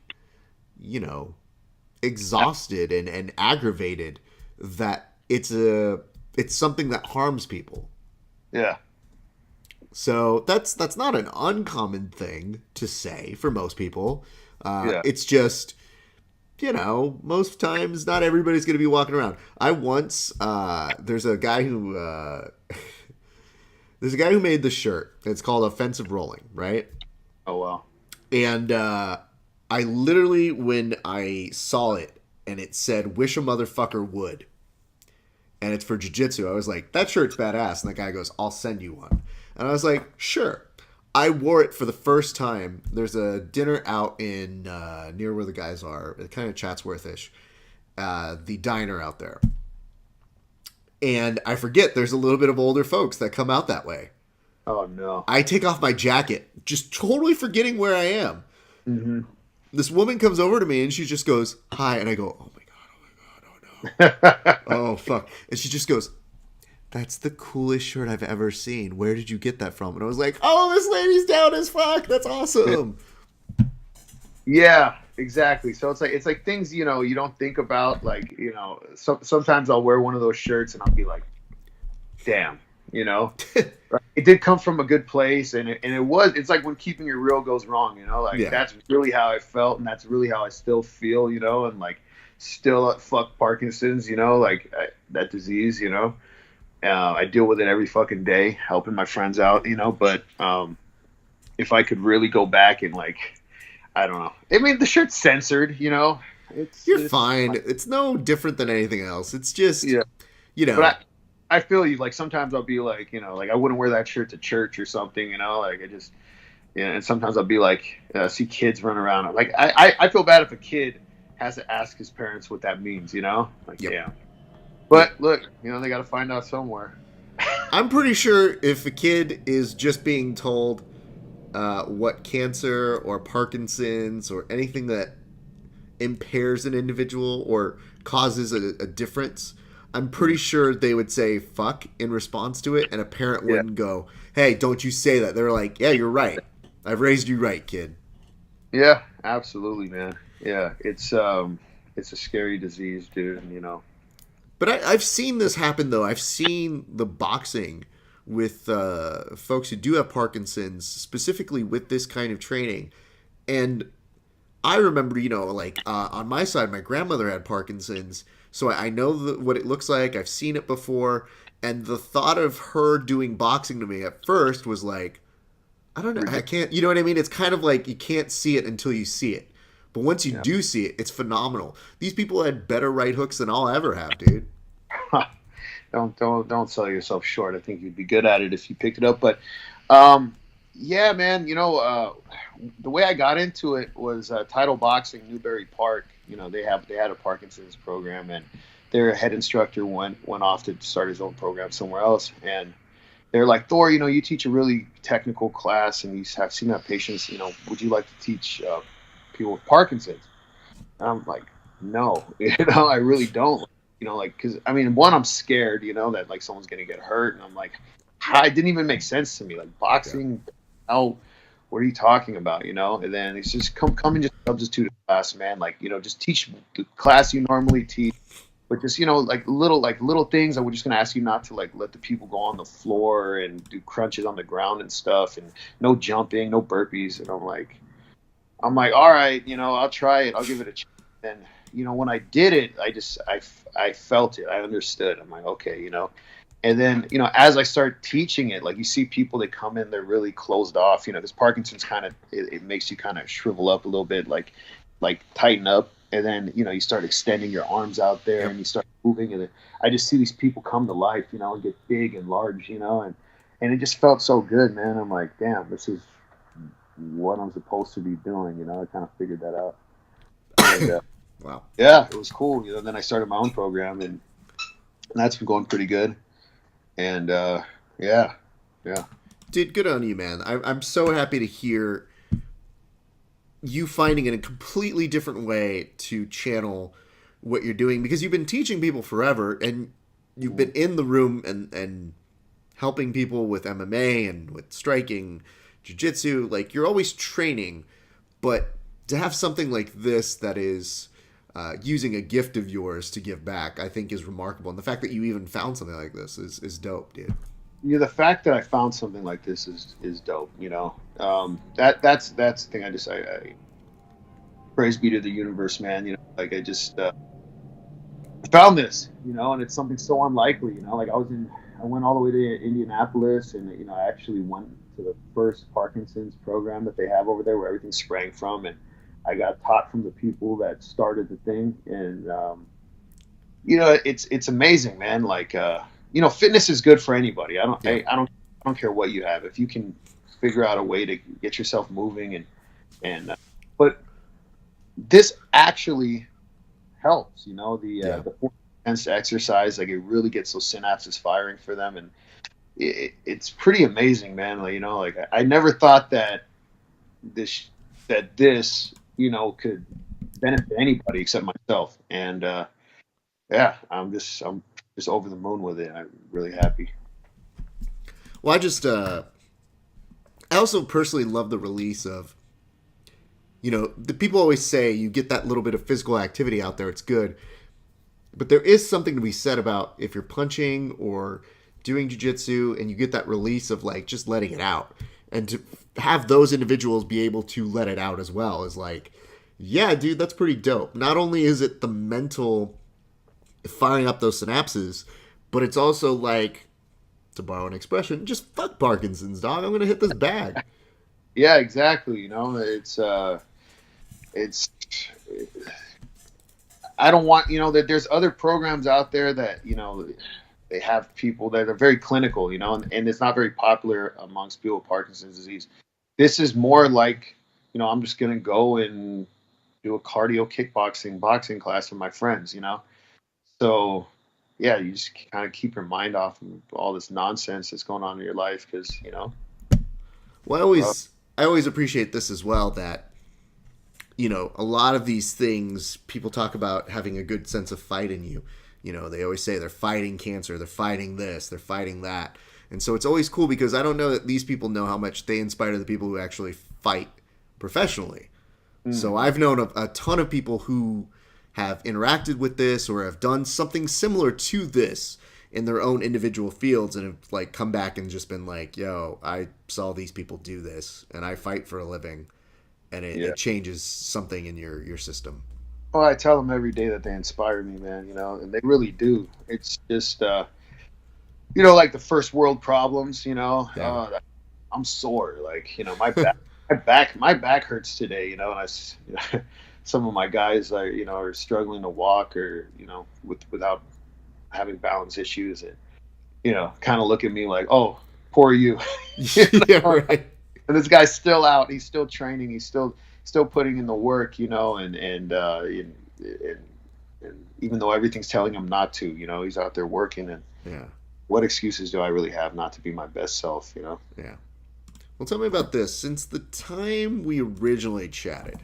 you know, exhausted and aggravated. That it's something that harms people.
yeah,
So that's not an uncommon thing to say for most people.
yeah.
It's just, most times not everybody's going to be walking around. There's a guy who made the shirt. It's called Offensive Rolling, right?
Oh well.
And I literally, when I saw it and it said "Wish a motherfucker would," and it's for jiu-jitsu, I was like, that shirt's badass. And the guy goes, I'll send you one. And I was like, sure. I wore it for the first time. There's a dinner out in near where the guys are, kind of Chatsworth-ish, the diner out there. And I forget there's a little bit of older folks that come out that way.
Oh no.
I take off my jacket, just totally forgetting where I am.
Mm-hmm.
This woman comes over to me and she just goes, hi. And I go, oh my God, oh no. Oh, fuck. And she just goes, that's the coolest shirt I've ever seen. Where did you get that from? And I was like, oh, this lady's down as fuck. That's awesome.
Yeah, exactly. So it's like things you don't think about. Like sometimes I'll wear one of those shirts and I'll be like, damn, Right? It did come from a good place, and it's like when keeping it real goes wrong. Like
Yeah.
that's really how I felt, and that's really how I still feel. And like still fuck Parkinson's. Like that disease. I deal with it every fucking day, helping my friends out. But if I could really go back and like, I don't know. I mean, the shirt's censored.
You're fine. It's no different than anything else. It's just,
Yeah.
you know,
But I feel you. Like sometimes I'll be like, like I wouldn't wear that shirt to church or something. Like I just, and sometimes I'll be like, see kids run around. Like I feel bad if a kid has to ask his parents what that means. Like
Yep.
yeah. But look, they got to find out somewhere.
I'm pretty sure if a kid is just being told what cancer or Parkinson's or anything that impairs an individual or causes a difference, I'm pretty sure they would say fuck in response to it, and a parent
Yeah.
wouldn't go, hey, don't you say that. They're like, yeah, you're right. I've raised you right, kid.
Yeah, absolutely, man. Yeah, it's a scary disease, dude.
But I've seen this happen, though. I've seen the boxing with folks who do have Parkinson's, specifically with this kind of training. And I remember, on my side, my grandmother had Parkinson's, so I know what it looks like. I've seen it before. And the thought of her doing boxing to me at first was like, I don't know, I can't, you know what I mean? It's kind of like you can't see it until you see it. But once you do see it, it's phenomenal. These people had better right hooks than I'll ever have, dude.
Don't sell yourself short. I think you'd be good at it if you picked it up. But yeah, man. The way I got into it was Title Boxing, Newbury Park. They had a Parkinson's program, and their head instructor went off to start his own program somewhere else. And they're like, Thor, you teach a really technical class, and you have seen that patients. Would you like to teach people with Parkinson's? And I'm like, no, I really don't. Because I mean, one, I'm scared, that like someone's gonna get hurt, and I'm like, it didn't even make sense to me. Like boxing, how? What are you talking about? And then it's just come and just substitute a class, man. Like just teach the class you normally teach, but just like little things. We're just gonna ask you not to like let the people go on the floor and do crunches on the ground and stuff, and no jumping, no burpees. And I'm like, all right, I'll try it. I'll give it a chance. And when I did it, I felt it. I understood. I'm like, okay, And then, as I start teaching it, like you see people that come in, they're really closed off, because Parkinson's it makes you kind of shrivel up a little bit, like tighten up. And then, you start extending your arms out there,
Yep.
and you start moving. And I just see these people come to life, and get big and large, and it just felt so good, man. I'm like, damn, this is what I'm supposed to be doing. I kind of figured that out. And,
Wow.
yeah, it was cool. Then I started my own program, and that's been going pretty good. And yeah.
Dude, good on you, man. I'm so happy to hear you finding in a completely different way to channel what you're doing, because you've been teaching people forever, and you've been in the room and helping people with MMA and with striking, jiu-jitsu. Like, you're always training, but to have something like this that is using a gift of yours to give back, I think is remarkable. And the fact that you even found something like this is dope, dude.
Yeah, the fact that I found something like this is dope. That's the thing. I praise be to the universe, man. Like I just found this, and it's something so unlikely. Like I went all the way to Indianapolis, and I actually went to the first Parkinson's program that they have over there, where everything sprang from, and I got taught from the people that started the thing, and it's amazing, man. Like fitness is good for anybody. I don't care what you have. If you can figure out a way to get yourself moving, but this actually helps. The 4 intense exercise, like it really gets those synapses firing for them, and it's pretty amazing, man. Like I never thought that this could benefit anybody except myself, and yeah, I'm just over the moon with it. I'm really happy.
Well, I also personally love the release of, the people always say you get that little bit of physical activity out there, it's good. But there is something to be said about if you're punching or doing jiu-jitsu and you get that release of like just letting it out. And to have those individuals be able to let it out as well is like, yeah, dude, that's pretty dope. Not only is it the mental firing up those synapses, but it's also like, to borrow an expression, just fuck Parkinson's, dog. I'm gonna hit this bag.
Yeah, exactly. It's I don't want that there's other programs out there that they have people that are very clinical, and it's not very popular amongst people with Parkinson's disease. This is more like I'm just gonna go and do a cardio boxing class with my friends, So, yeah, you just kind of keep your mind off of all this nonsense that's going on in your life, because
Well, I always appreciate this as well, that a lot of these things, people talk about having a good sense of fight in you. They always say they're fighting cancer, they're fighting this, they're fighting that. And so it's always cool, because I don't know that these people know how much they inspire the people who actually fight professionally. So I've known a ton of people who have interacted with this or have done something similar to this in their own individual fields, and have like come back and just been like, yo, I saw these people do this and I fight for a living, and it changes something in your system.
Oh, I tell them every day that they inspire me, man, and they really do. It's just like the first world problems,
Yeah.
I'm sore, like my back hurts today, and some of my guys are struggling to walk, or without having balance issues, and kind of look at me like, oh, poor you.
Yeah, right.
And this guy's still out, he's still training, he's still putting in the work, and even though everything's telling him not to, he's out there working, and
Yeah.
what excuses do I really have not to be my best self,
Yeah. Well, tell me about this. Since the time we originally chatted,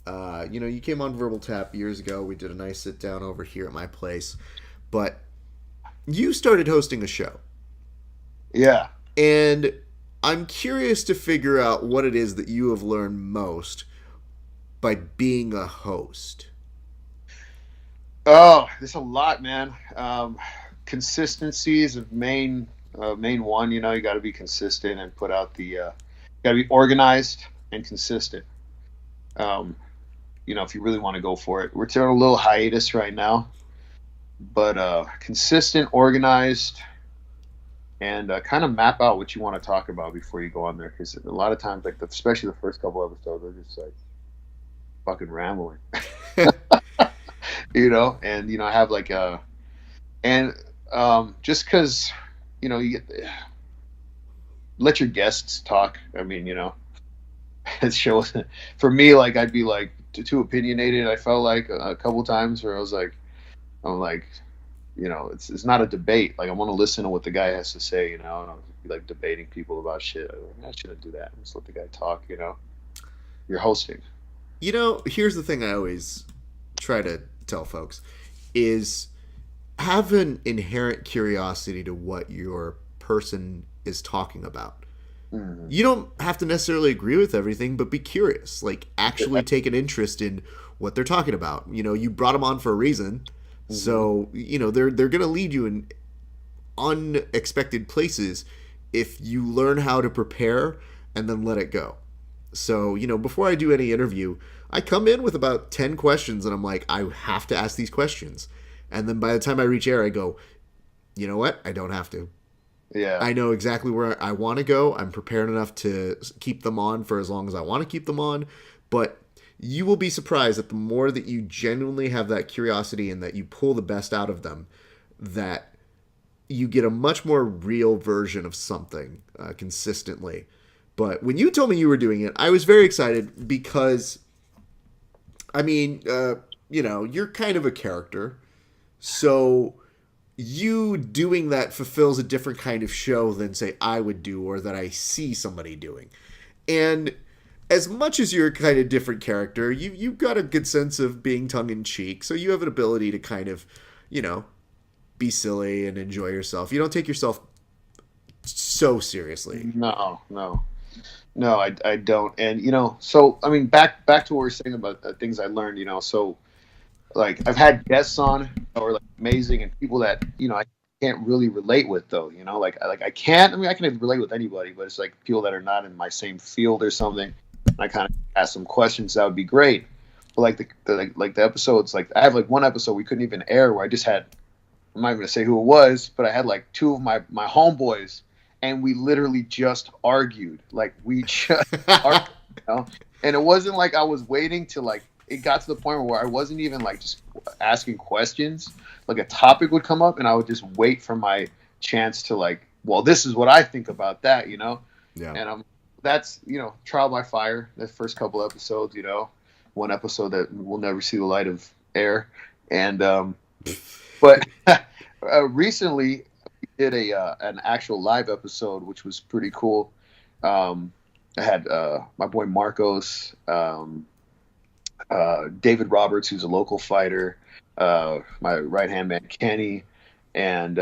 you came on Verbal Tap years ago. We did a nice sit down over here at my place, but you started hosting a show.
Yeah.
And I'm curious to figure out what it is that you have learned most by being a host.
Oh, there's a lot, man. Consistency is a main one. You got to be consistent and put out got to be organized and consistent. If you really want to go for it. We're taking a little hiatus right now, but consistent, organized, and kind of map out what you want to talk about before you go on there. Because a lot of times, like especially the first couple episodes, are just like fucking rambling, And I have like and just because you let your guests talk. I mean, it shows for me. Like I'd be like too opinionated. I felt like a couple times where I'm like, it's not a debate. Like I want to listen to what the guy has to say. And I'll be like debating people about shit. I shouldn't do that. Just let the guy talk. You're hosting.
Here's the thing I always try to tell folks is have an inherent curiosity to what your person is talking about. Mm-hmm. You don't have to necessarily agree with everything, but be curious. Like actually take an interest in what they're talking about. You brought them on for a reason. Mm-hmm. So, they're going to lead you in unexpected places if you learn how to prepare and then let it go. So, before I do any interview, I come in with about 10 questions and I'm like, I have to ask these questions. And then by the time I reach air, I go, you know what? I don't have to.
Yeah.
I know exactly where I want to go. I'm prepared enough to keep them on for as long as I want to keep them on. But you will be surprised that the more that you genuinely have that curiosity and that you pull the best out of them, that you get a much more real version of something consistently. But when you told me you were doing it, I was very excited because, I mean, you're kind of a character. So you doing that fulfills a different kind of show than, say, I would do or that I see somebody doing. And as much as you're a kind of different character, you've got a good sense of being tongue-in-cheek. So you have an ability to kind of, be silly and enjoy yourself. You don't take yourself so seriously.
No, I don't. And, so, I mean, back to what we were saying about things I learned, so, like, I've had guests on who are, like, amazing and people that, I can't really relate with, though, like I can't, I mean, I can relate with anybody, but it's, like, people that are not in my same field or something. I kind of ask some questions that would be great. But, like, the episodes, like, I have, like, one episode we couldn't even air where I just had, I'm not even going to say who it was, but I had, like, two of my homeboys, and we literally just argued. Like, we just argued, And it wasn't like I was waiting to, like, it got to the point where I wasn't even, like, just asking questions. Like, a topic would come up, and I would just wait for my chance to, like, well, this is what I think about that, Yeah. And that's, trial by fire, the first couple episodes, one episode that will never see the light of air. And, but recently we did an actual live episode, which was pretty cool. I had my boy Marcos, David Roberts, who's a local fighter, my right-hand man Kenny, and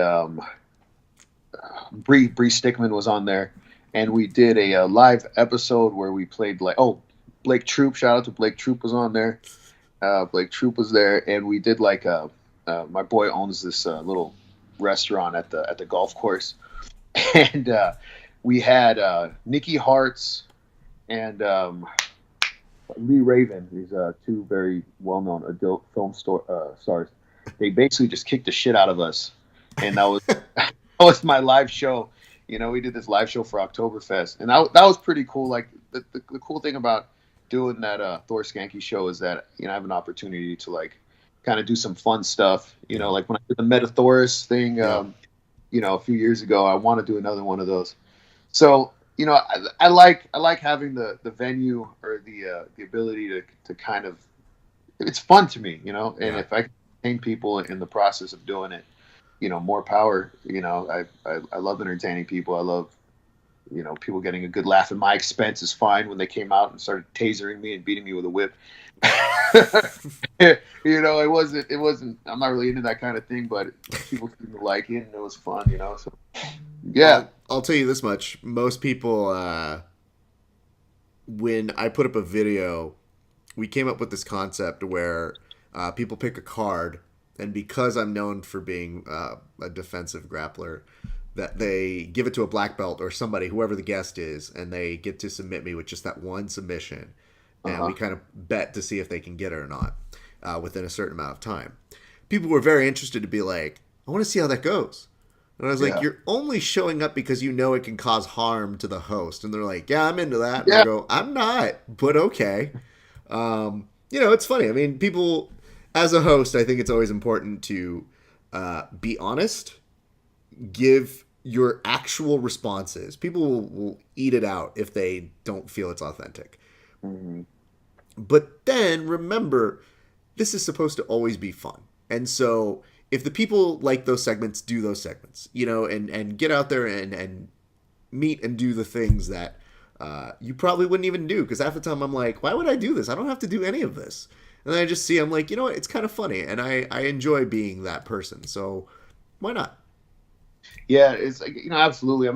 Bree Stickman was on there. And we did a live episode where we played Blake Troop. Shout out to Blake Troop was on there. Blake Troop was there, and we did like my boy owns this little restaurant at the golf course, and we had Nikki Hartz and Lee Raven. These two very well-known adult film stars. They basically just kicked the shit out of us, and that was my live show. We did this live show for Oktoberfest, and that was pretty cool. Like the cool thing about doing that Thor Skancke show is that I have an opportunity to like kind of do some fun stuff. Like when I did the Metathoris thing, a few years ago, I want to do another one of those. So I like having the venue or the ability to kind of, it's fun to me, and if I can entertain people in the process of doing it, more power. I love entertaining people. I love, people getting a good laugh at my expense is fine. When they came out and started tasering me and beating me with a whip, it wasn't, I'm not really into that kind of thing, but people seemed to like it and it was fun, so yeah.
I'll tell you this much. Most people, when I put up a video, we came up with this concept where people pick a card, and because I'm known for being a defensive grappler, that they give it to a black belt or somebody, whoever the guest is, and they get to submit me with just that one submission. And we kind of bet to see if they can get it or not within a certain amount of time. People were very interested to be like, I want to see how that goes. And I was like, you're only showing up because you know it can cause harm to the host. And they're like, yeah, I'm into that. And I go, I'm not, but okay. It's funny. I mean, people, as a host, I think it's always important to be honest, give your actual responses. People will eat it out if they don't feel it's authentic.
Mm-hmm.
But then remember, this is supposed to always be fun. And so if the people like those segments, do those segments, and get out there and meet and do the things that you probably wouldn't even do. Because half the time I'm like, why would I do this? I don't have to do any of this. And then I just see, I'm like, you know what? It's kind of funny. And I enjoy being that person. So why not?
Yeah, it's like, absolutely.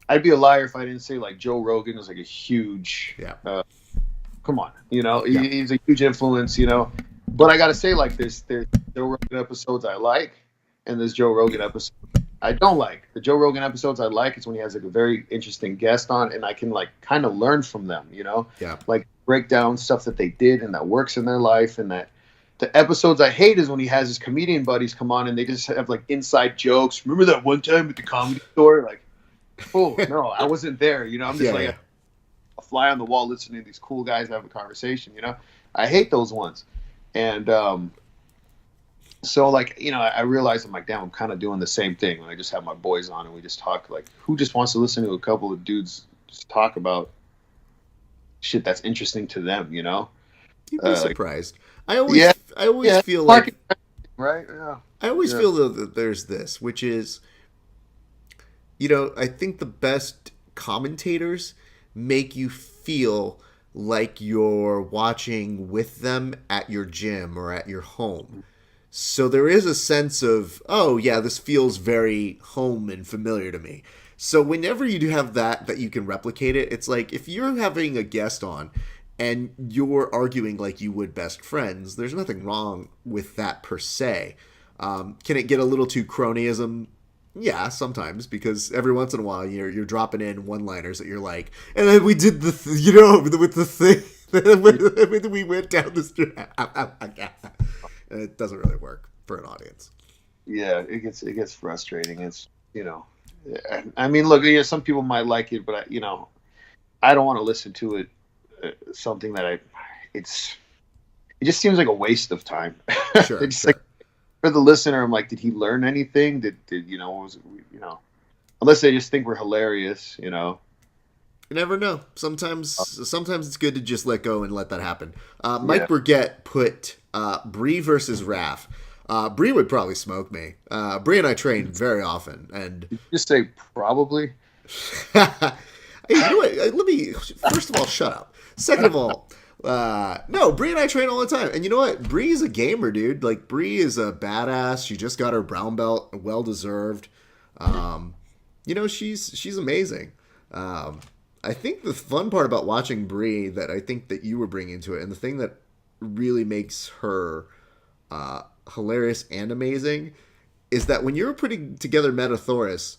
I'd be a liar if I didn't say like Joe Rogan is like a huge, come on, he's a huge influence, but I got to say, like, there's Joe Rogan episodes I like, and there's Joe Rogan episodes I don't like. The Joe Rogan episodes I like is when he has like a very interesting guest on, and I can like kind of learn from them, like break down stuff that they did and that works in their life. And that the episodes I hate is when he has his comedian buddies come on and they just have like inside jokes. Remember that one time at the Comedy Store? Like, oh no, I wasn't there. I'm just a fly on the wall listening to these cool guys have a conversation. I hate those ones. And so like, I realized I'm like, damn, I'm kind of doing the same thing when I just have my boys on and we just talk. Like, who just wants to listen to a couple of dudes just talk about shit that's interesting to them?
You'd be surprised. I always feel like,
right? Yeah.
I always feel though that there's this, which is, I think the best commentators make you feel like you're watching with them at your gym or at your home. So there is a sense of, oh yeah, this feels very home and familiar to me. So whenever you do have that you can replicate it, it's like if you're having a guest on and you're arguing like you would best friends, there's nothing wrong with that per se. Can it get a little too cronyism? Yeah, sometimes, because every once in a while you're dropping in one-liners that you're like, and then we did with the thing, we went down the street. And it doesn't really work for an audience.
Yeah, it gets frustrating. It's I mean, look, some people might like it, but I don't want to listen to it. Something that it just seems like a waste of time.
Sure,
it's like for the listener, I'm like, did he learn anything? Did was it, unless they just think we're hilarious,
You never know. Sometimes it's good to just let go and let that happen. Mike Burgett put Bree versus Raph. Bree would probably smoke me. Bree and I train very often, and
did you just say probably.
Hey, let me first of all shut up. Second of all, no, Bree and I train all the time, and you know what? Bree is a gamer, dude. Like, Bree is a badass. She just got her brown belt, well deserved. She's amazing. I think the fun part about watching Bree that I think that you were bringing to it, and the thing that really makes her hilarious and amazing, is that when you're putting together Metathorus,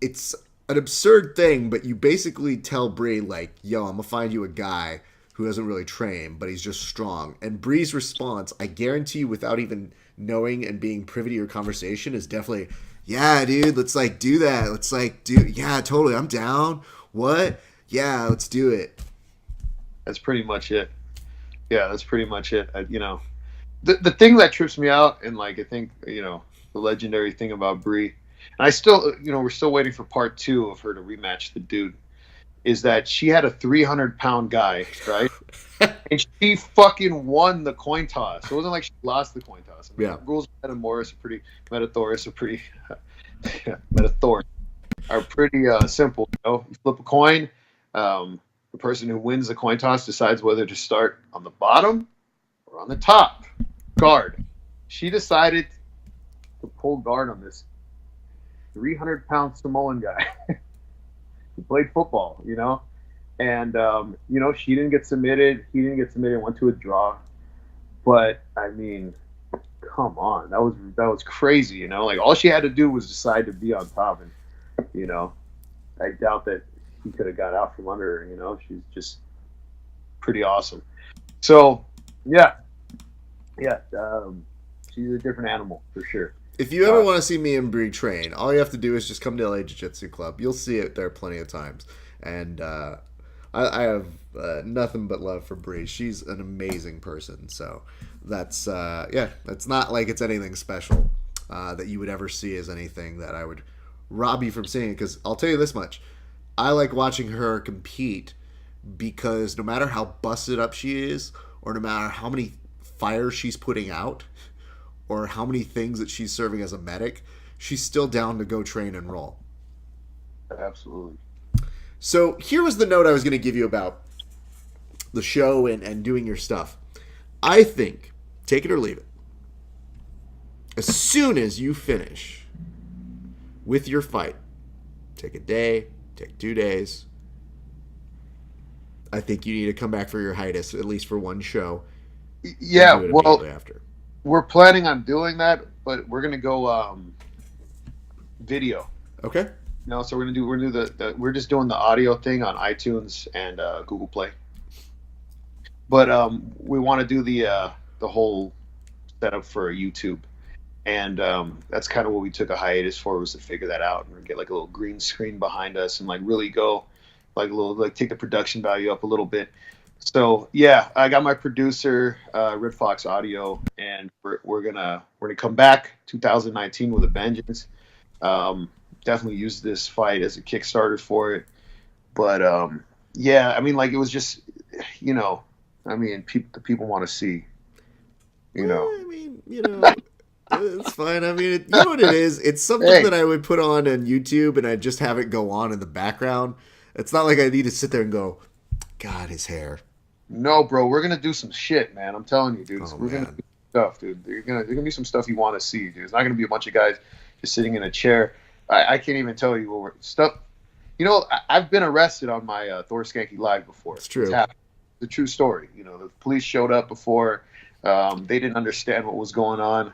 it's an absurd thing, but you basically tell Bree, like, yo, I'm going to find you a guy who doesn't really train, but he's just strong. And Bree's response, I guarantee you, without even knowing and being privy to your conversation, is definitely, yeah, dude, let's, like, do that. Let's, like, yeah, totally, I'm down. What? Yeah, let's do it.
That's pretty much it. Yeah, that's pretty much it. The thing that trips me out, and, like, I think, the legendary thing about Bree, and I still, we're still waiting for part 2 of her to rematch the dude, is that she had a 300-pound guy, right? And she fucking won the coin toss. It wasn't like she lost the coin toss. I mean, the rules of Metathorus are pretty Metathorus are pretty simple. You flip a coin. The person who wins the coin toss decides whether to start on the bottom or on the top guard. She decided to pull guard on this 300-pound Samoan guy who played football, and she didn't get submitted. He didn't get submitted. Went to a draw. But I mean, come on, that was crazy. Like, all she had to do was decide to be on top, and I doubt that he could have got out from under her. She's just pretty awesome. So yeah, she's a different animal for sure.
If you ever want to see me and Bree train, all you have to do is just come to LA Jiu-Jitsu Club. You'll see it there plenty of times. And I have nothing but love for Bree. She's an amazing person. So that's, it's not like it's anything special that you would ever see as anything that I would rob you from seeing. Because I'll tell you this much. I like watching her compete because no matter how busted up she is, or no matter how many fires she's putting out, or how many things that she's serving as a medic, she's still down to go train and roll.
Absolutely.
So here was the note I was going to give you about the show and doing your stuff. I think, take it or leave it, as soon as you finish with your fight, take a day, take 2 days, I think you need to come back for your hiatus, at least for one show.
Yeah, well,
after.
We're planning on doing that, but we're gonna go video.
Okay.
No, so we're gonna do we're just doing the audio thing on iTunes and Google Play. But we want to do the whole setup for YouTube, and that's kind of what we took a hiatus for, was to figure that out and get like a little green screen behind us and like really go take the production value up a little bit. So yeah, I got my producer, Red Fox Audio, and we're gonna come back 2019 with a vengeance. Definitely use this fight as a Kickstarter for it. But yeah, I mean, like, it was just, I mean, the people want to see,
I mean, it's fine. I mean, you know what it is? It's something that I would put on YouTube and I'd just have it go on in the background. It's not like I need to sit there and go, God, his hair.
No, bro, we're gonna do some shit, man. I'm telling you, dude. We're gonna do stuff, dude. There's gonna be some stuff you want to see, dude. It's not gonna be a bunch of guys just sitting in a chair. I can't even tell you what we're stuff. I've been arrested on my Thor Skancke live before.
It's true.
It's happened. It's a true story. The police showed up before. They didn't understand what was going on.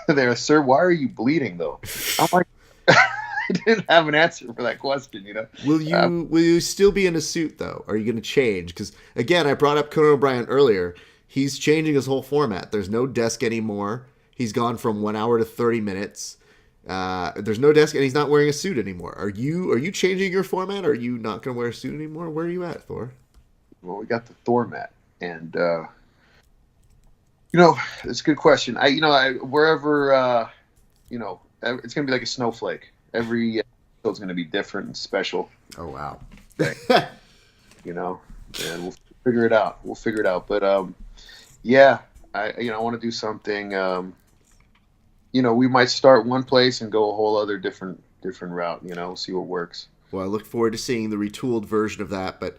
They were, sir, why are you bleeding though? I'm like, I didn't have an answer for that question.
Will you still be in a suit though? Are you going to change? Because again, I brought up Conan O'Brien earlier. He's changing his whole format. There's no desk anymore. He's gone from 1 hour to 30 minutes. There's no desk, and he's not wearing a suit anymore. Are you changing your format? Are you not going to wear a suit anymore? Where are you at, Thor?
Well, we got the Thor mat, and it's a good question. Wherever it's going to be like a snowflake. Every episode's going to be different and special.
Oh wow!
And we'll figure it out. But yeah, I want to do something. We might start one place and go a whole other different route. See what works.
Well, I look forward to seeing the retooled version of that. But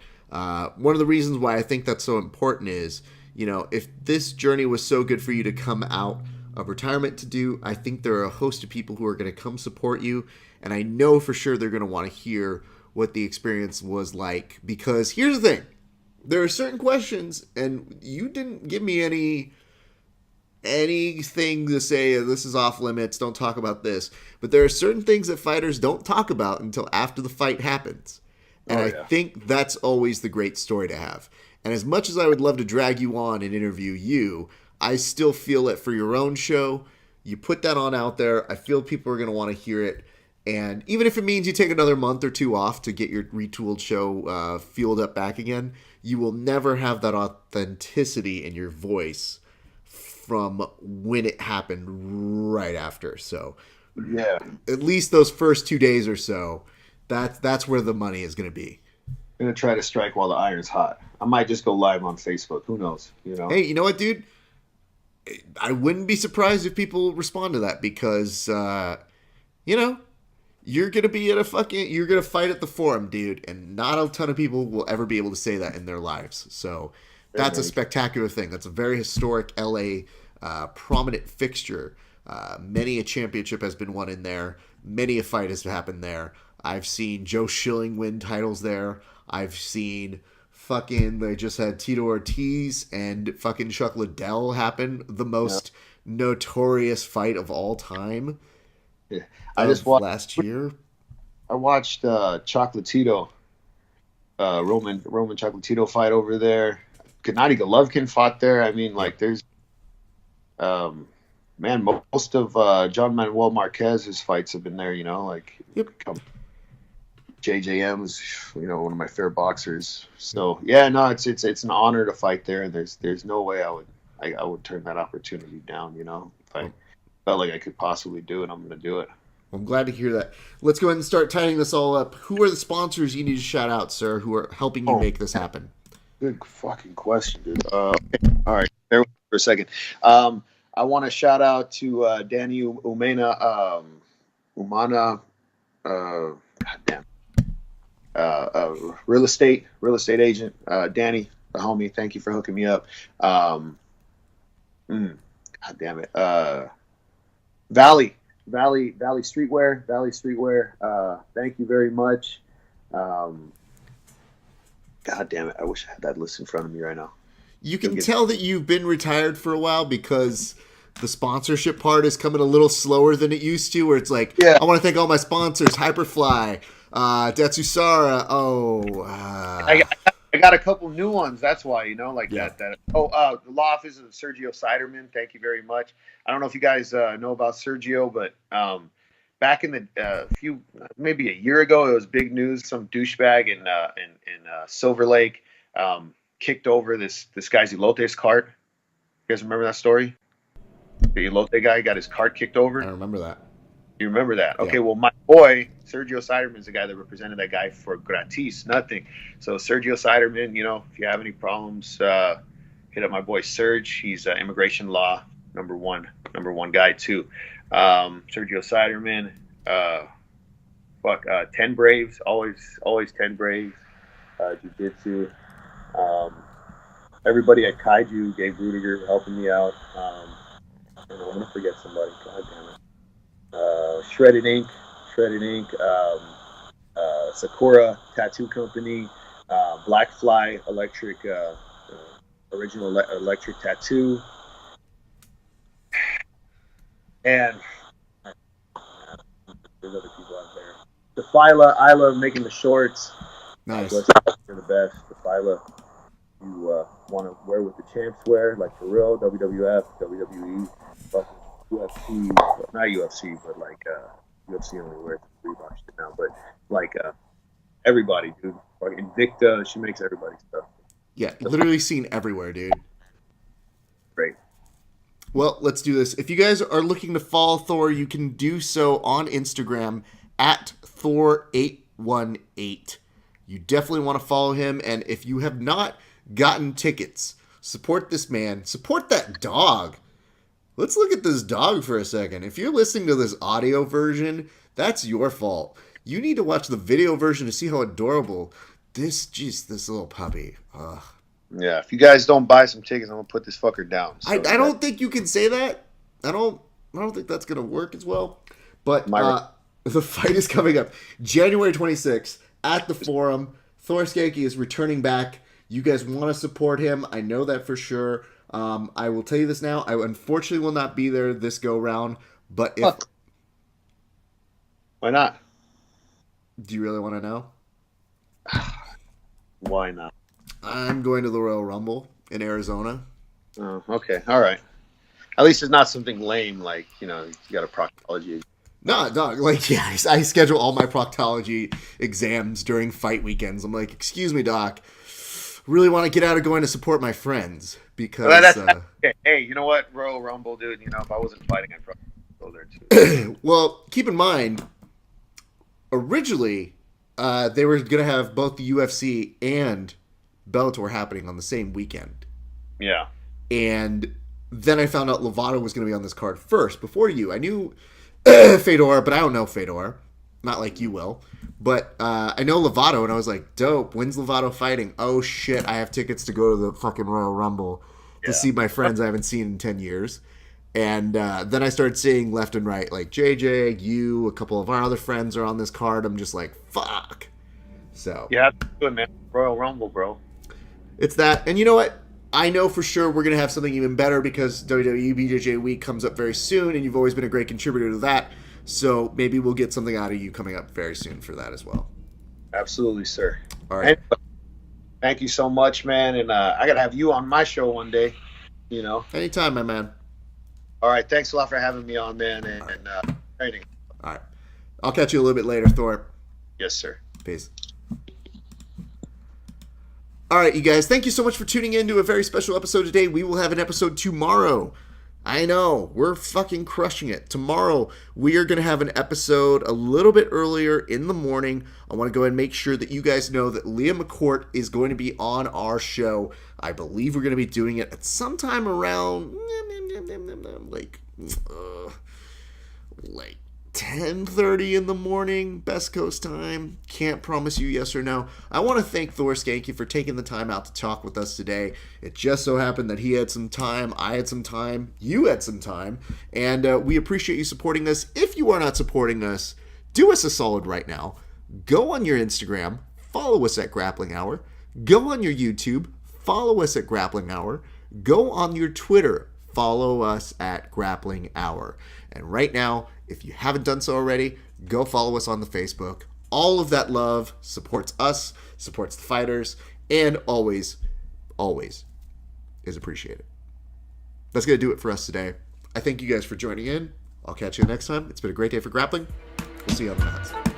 one of the reasons why I think that's so important is, if this journey was so good for you to come out of retirement to do, I think there are a host of people who are going to come support you, and I know for sure they're going to want to hear what the experience was like. Because here's the thing, there are certain questions, and you didn't give me anything to say this is off limits, don't talk about this, but there are certain things that fighters don't talk about until after the fight happens, and I think that's always the great story to have. And as much as I would love to drag you on and interview you, I still feel that for your own show, you put that on out there, I feel people are going to want to hear it. And even if it means you take another month or two off to get your retooled show fueled up back again, you will never have that authenticity in your voice from when it happened right after. So
yeah,
at least those first 2 days or so, that's where the money is going to be.
I'm going to try to strike while the iron's hot. I might just go live on Facebook. Who knows?
Hey, you know what, dude? I wouldn't be surprised if people respond to that because, you're going to be you're going to fight at the Forum, dude. And not a ton of people will ever be able to say that in their lives. So that's a spectacular thing. That's a very historic LA prominent fixture. Many a championship has been won in there. Many a fight has happened there. I've seen Joe Schilling win titles there. I've seen they just had Tito Ortiz and fucking Chuck Liddell happen. The most notorious fight of all time.
Yeah. I just watched
last year.
I watched Chocolatito, Roman Chocolatito fight over there. Gennady Golovkin fought there. I mean, like, there's Man, most of John Manuel Marquez's fights have been there. Like
Yep.
JJM is, one of my favorite boxers. So yeah, no, it's an honor to fight there. There's no way I would turn that opportunity down. If I felt like I could possibly do it, I'm going to do it.
I'm glad to hear that. Let's go ahead and start tying this all up. Who are the sponsors you need to shout out, sir, who are helping you make this happen?
Good fucking question, dude. Okay. All right, bear with me for a second. I want to shout out to Danny Umana, goddamn, real estate agent. Danny, the homie, thank you for hooking me up. God damn it. Valley Streetwear. Thank you very much. God damn it! I wish I had that list in front of me right now.
You can tell that you've been retired for a while because the sponsorship part is coming a little slower than it used to, where it's like,
Yeah.
I want to thank all my sponsors, Hyperfly, Datsusara.
I got a couple new ones. That's why, like
Yeah.
that. The law office of Sergio Siderman. Thank you very much. I don't know if you guys know about Sergio, but back in the maybe a year ago, it was big news. Some douchebag in Silver Lake kicked over this guy's elote's cart. You guys remember that story? The elote guy got his cart kicked over.
I remember that.
You remember that? Okay,
Yeah.
well, my boy, Sergio Siderman, is the guy that represented that guy for gratis, nothing. So, Sergio Siderman, if you have any problems, hit up my boy Serge. He's immigration law number one guy, too. Sergio Siderman, 10 Braves, always 10 Braves, jiu-jitsu. Everybody at Kaiju, Gabe Rudiger helping me out. I'm going to forget somebody. God damn it. Shredded Ink, Sakura Tattoo Company, Blackfly Electric, original electric tattoo, and there's other people out there. Defila, I love making the shorts.
Nice.
You're the best. Defila, you want to wear what the champs wear, like for real, WWF, WWE, fucking UFC, not UFC, but like UFC only wears Reebok shit now, but like everybody, dude. Like Invicta, she makes everybody stuff.
Yeah, literally seen everywhere, dude.
Great.
Well, let's do this. If you guys are looking to follow Thor, you can do so on Instagram at Thor818. You definitely want to follow him, and if you have not gotten tickets, support this man. Support that dog. Let's look at this dog for a second. If you're listening to this audio version, that's your fault. You need to watch the video version to see how adorable this little puppy. Ugh.
Yeah, if you guys don't buy some tickets, I'm gonna put this fucker down. So
I don't think you can say that. I don't think that's gonna work as well. But the fight is coming up January 26th at the Forum. Thor Skancke is returning back. You guys want to support him. I know that for sure. I will tell you this now. I unfortunately will not be there this go round. But if
why not?
Do you really want to know?
Why not?
I'm going to the Royal Rumble in Arizona.
Oh, okay, all right. At least it's not something lame like you got a proctology.
No, dog. Like, yeah, I schedule all my proctology exams during fight weekends. I'm like, excuse me, doc. Really want to get out of going to support my friends because.
Well, okay. Hey, you know what, Royal Rumble, dude. If I wasn't fighting, I'd probably go there too.
Well, keep in mind, originally they were going to have both the UFC and Bellator happening on the same weekend.
Yeah.
And then I found out Lovato was going to be on this card first before you. I knew Fedor, but I don't know Fedor. Not like you will. But I know Lovato, and I was like, dope. When's Lovato fighting? Oh, shit. I have tickets to go to the fucking Royal Rumble to see my friends I haven't seen in 10 years. And then I started seeing left and right, like JJ, you, a couple of our other friends are on this card. I'm just like, fuck. So
You have to do it, man. Royal Rumble, bro.
it's that. And you know what? I know for sure we're going to have something even better because WWE BJJ Week comes up very soon, and you've always been a great contributor to that. So maybe we'll get something out of you coming up very soon for that as well.
Absolutely, sir.
All right.
Anyway, thank you so much, man. And I got to have you on my show one day,
Anytime, my man.
All right. Thanks a lot for having me on, man, and training.
All right. I'll catch you a little bit later, Thor.
Yes, sir.
Peace. All right, you guys, thank you so much for tuning in to a very special episode today. We will have an episode tomorrow. I know, we're fucking crushing it. Tomorrow, we are going to have an episode a little bit earlier in the morning. I want to go ahead and make sure that you guys know that Leah McCourt is going to be on our show. I believe we're going to be doing it at some time around, like 10:30 in the morning, Best Coast time. Can't promise you yes or no. I want to thank Thor Skancke for taking the time out to talk with us today. It just so happened that he had some time, I had some time, you had some time, and we appreciate you supporting us. If you are not supporting us, do us a solid right now. Go on your Instagram, follow us at Grappling Hour. Go on your YouTube, follow us at Grappling Hour. Go on your Twitter, follow us at Grappling Hour. And right now, if you haven't done so already, go follow us on the Facebook. All of that love supports us, supports the fighters, and always, always is appreciated. That's going to do it for us today. I thank you guys for joining in. I'll catch you next time. It's been a great day for grappling. We'll see you on the mats.